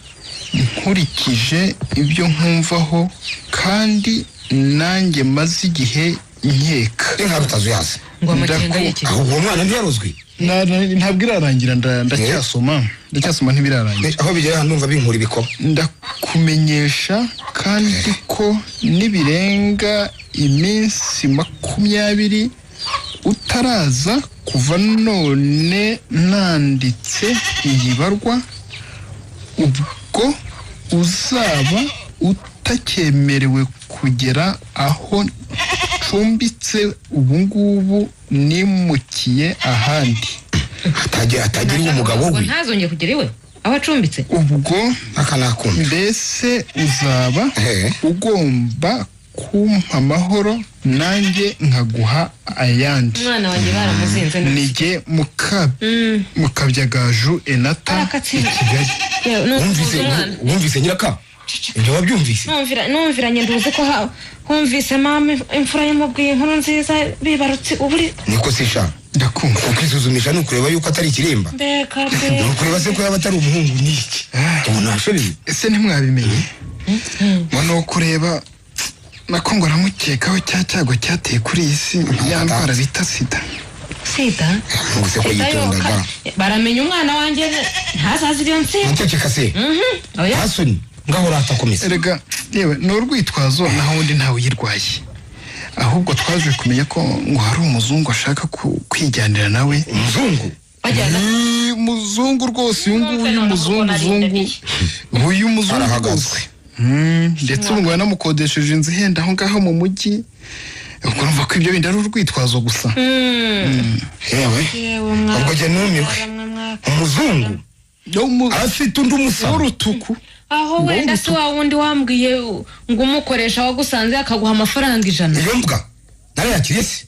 nkurikije ibyo nkumvaho kandi nanjye maze igihe nkeka nka rutazuyaza ngo amakenga y'iki uwo mwana ntiyarozwe ntabwo irarangira ndacyasoma ntibirarangira aho bigera ndumva binkura ibiko ndakumenyesha kandi ko nibirenga iminsi 20 utaraza kuva none nanditse iyi barwa ubwo uzaba utakemerewe kugera aho cumbitse ubungubu nimukiye ahandi atagira umugabo we ntazongeye kugera iwe aho acumbitse ubwo akanakumva mbese uzaba ugomba kumpa amahoro nanjye nkaguha ayandi umwana wanjye baramuzinze nige Mukabyagaju Enata i Kigali wumvise nyiraka ibyo wabyumvise numviranye nduzi ko humvise mama imfura y'umubwiye inkuru nziza bibarutse uburi niko sisha ndakumva ukisuzumisha nukureba yuko atari ikiremba nukureba se ko yaba atari umuhungu niki umuntu ashobiye ese ntimwabimenye no kureba nako ngo aramukekaho cya cyago cyateye kuri iyi si yambara bita sida nguse ko yitondaga baramenya umwana wanjye ntazazi ibyo nsi muceceka se hasoni ngaho ratakomeza erega yewe n'urwitwazo naho undi ntawe uyirwaye ahubwo twaje kumenya ko ngo hari umuzungu ashaka kwijyanira nawe. Umuzungu muzungu rwose uyu muzungu rwose ndetse ubu ngo yanamukodesheje inzu ihenda aho ngaho mu mujyi. ubwo urumva ko ibyo bindi ari urwitwazo gusa. yewe ubwo jye numiwe umuzungu afite undi musa w'urutuku. aho wenda se wa wundi wambwiye ngo umukoresha wagusanze akaguha amafaranga 100. iyo mbwa narayakiriye se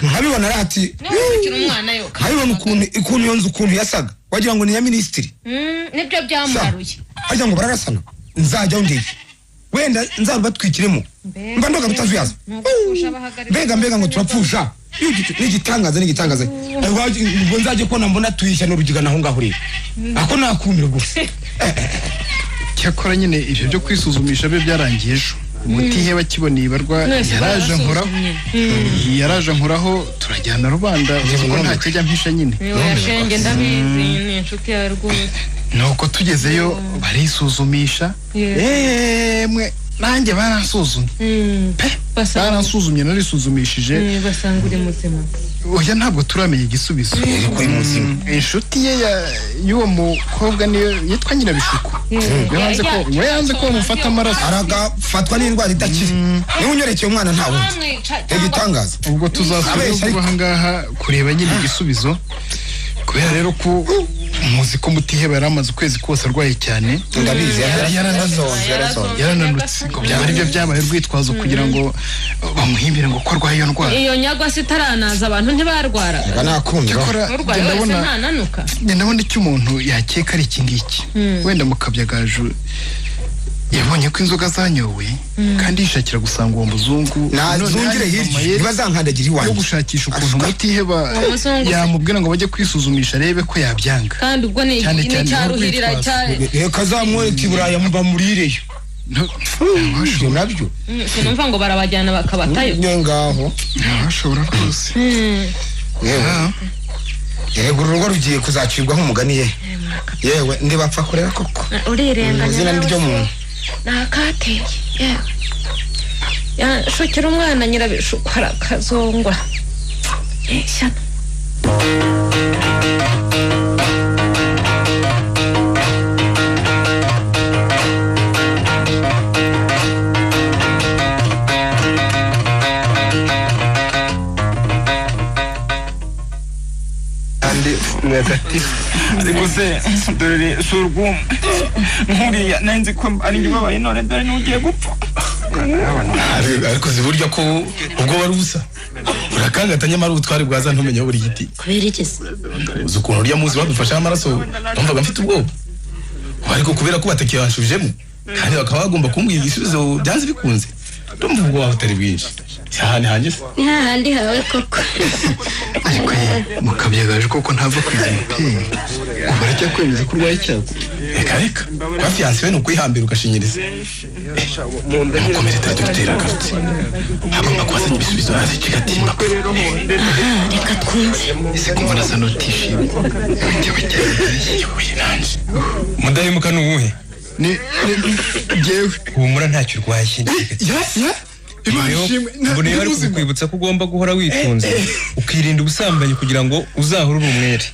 nkabibona arati nkabibona ukuntu iyo nzu ukuntu yasaga wagira ngo ni ya minisitiri. nibyo byamuraruye wagira ngo bararasana. nzajya undi wenda nzarubatwikiremo mba ndoga butazuyaza mbega ngo turapfusha n'igitangaza ubwo nzajye ko nambona tuyishya n'urugigana aho ngaho rero ako nakumira gusa. cyakora nyine ibyo byo kwisuzumisha byo byarangiye ejo. Mutiheba kiboneye ibarwa yaraje nkoraho turajyana rubanda ubwo nta kijya mpisha nyine. shenge ndabizi ni inshuti yawe rwose. nuko tugezeyo barisuzumisha mwe nanjye baransuzumye baransuzumye narisuzumishije basanga uri muzima. oya ntabwo turamenya igisubizo. inshuti ye y'uwo mukobwa niyo yitwa Nyirabishuko. yanze ko bamufata amaraso aragafatwa n'indwara idakira. niba unyorekeye umwana nta wundi igitangaza. ubwo tuzasubira aha ngaha kureba nyine igisubizo kubera rero ko muzi ko Mutiheba yari amaze ukwezi kose arwaye cyane. ndabizi yarananutse ngo byaba ari byo byabaye urwitwazo kugira ngo bamuhimbire ngo ko arwaye iyo ndwara. iyo nyagwa se itaranaza abantu ntibarwara. ndabona icyo umuntu yakeka ari iki ngiki. wenda mu Kabyagaju yabonye ko inzoga zanyowe kandi yishakira gusanga uwo muzungu. nazungire hirya ntibazankandagira iwanjye yo gushakisha ukuntu Mutiheba yamubwira ngo bajye kwisuzumisha arebe ko yabyanga. kandi ubwo ni cyaruhirira cyane reka zamwereka iburaya mubamurireyo nabyo sinumva ngo barabajyana bakabatayo ngaho bashobora rwose. yego urugo rugiye kuzacibwaho umugani yewe ndibapfa kurera koko urirenganya izina ryo muntu nakateye shukira umwana Nyirabishuko arakazongwa ishyano. ariko se dore surwum nkuriya nanzi ko ari njye babaye none dore n'ugiye gupfa. ariko ziburyo ko ubwo wari ubusa urakangatanya mari ubutwari bwaza ntumenye buri giti kubera iki se uzi ukuntu urya muzi badufasha amaraso numvaga mfite ubwoba ariko kubera ko batakiye banshujemo kandi bakaba bagomba kumbwira igisubizo byanze bikunze ndumva ubwo waba utari bwinshi cyane hanjye se hahandi hawe koko. ariko mu Kabyagaju koko ntava kwizima pe barajya kwemeza ko urwaye icyago. reka bafiyanse we ni ukwihambira ugashinyiriza. mukomere tari dogiteri agarutse hagomba kubazanya ibisubizo hasi kigatimba. reka twumve. ese kumva nasa nutishimye mudahemuka ni uwuhe? ni jewe humura ntacyo urwaye. mboneye bari kukwibutsa ko ugomba guhora witonze ukirinda ubusambanyi kugira ngo uzahore uri umwere.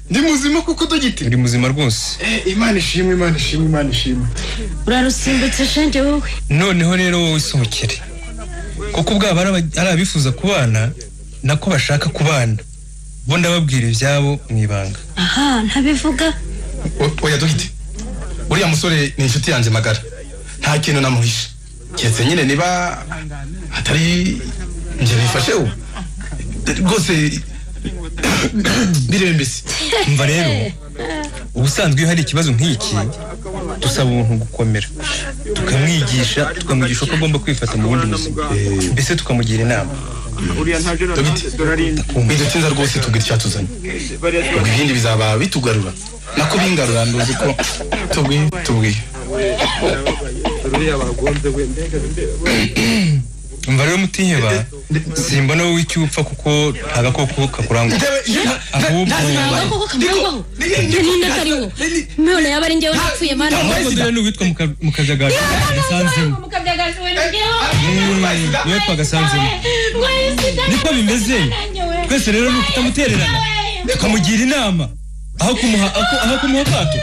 ndi muzima kuko dogiteri uri muzima rwose. Imana ishimwe urarusimbutse shenge wowe. noneho rero wowe isohokere kuko ubwabo ari abifuza kubana nako bashaka kubana bo ndababwira ibyabo mu ibanga. aha ntabivuga. oya dogiteri uriya musore ni inshuti yanjye magara nta kintu namuhisha keretse nyine niba atari njye bifasheho rwose birebe mbese. mva rero ubusanzwe iyo hari ikibazo nk'iki dusaba umuntu gukomera tukamwigisha ko agomba kwifata mu bundi buzima mbese tukamugira inama. bidutinza rwose tubwira icyatuzanye ubwo ibindi bizaba bitugarura nako bingarura nduzi ko tubwiye. mva rero Mutiheba simbona wowe icyo upfa kuko agakoko kakurangwa ahubwo agakoko kamurangwaho ninde kariho none yaba ari njyewe napfuye mana ahubwo dore n'uwitwa mu Kabyagaju yasanzemo niwe twagasanzemo niko bimeze twese rero ni ukutamutererana tukamugira inama aho kumuha akato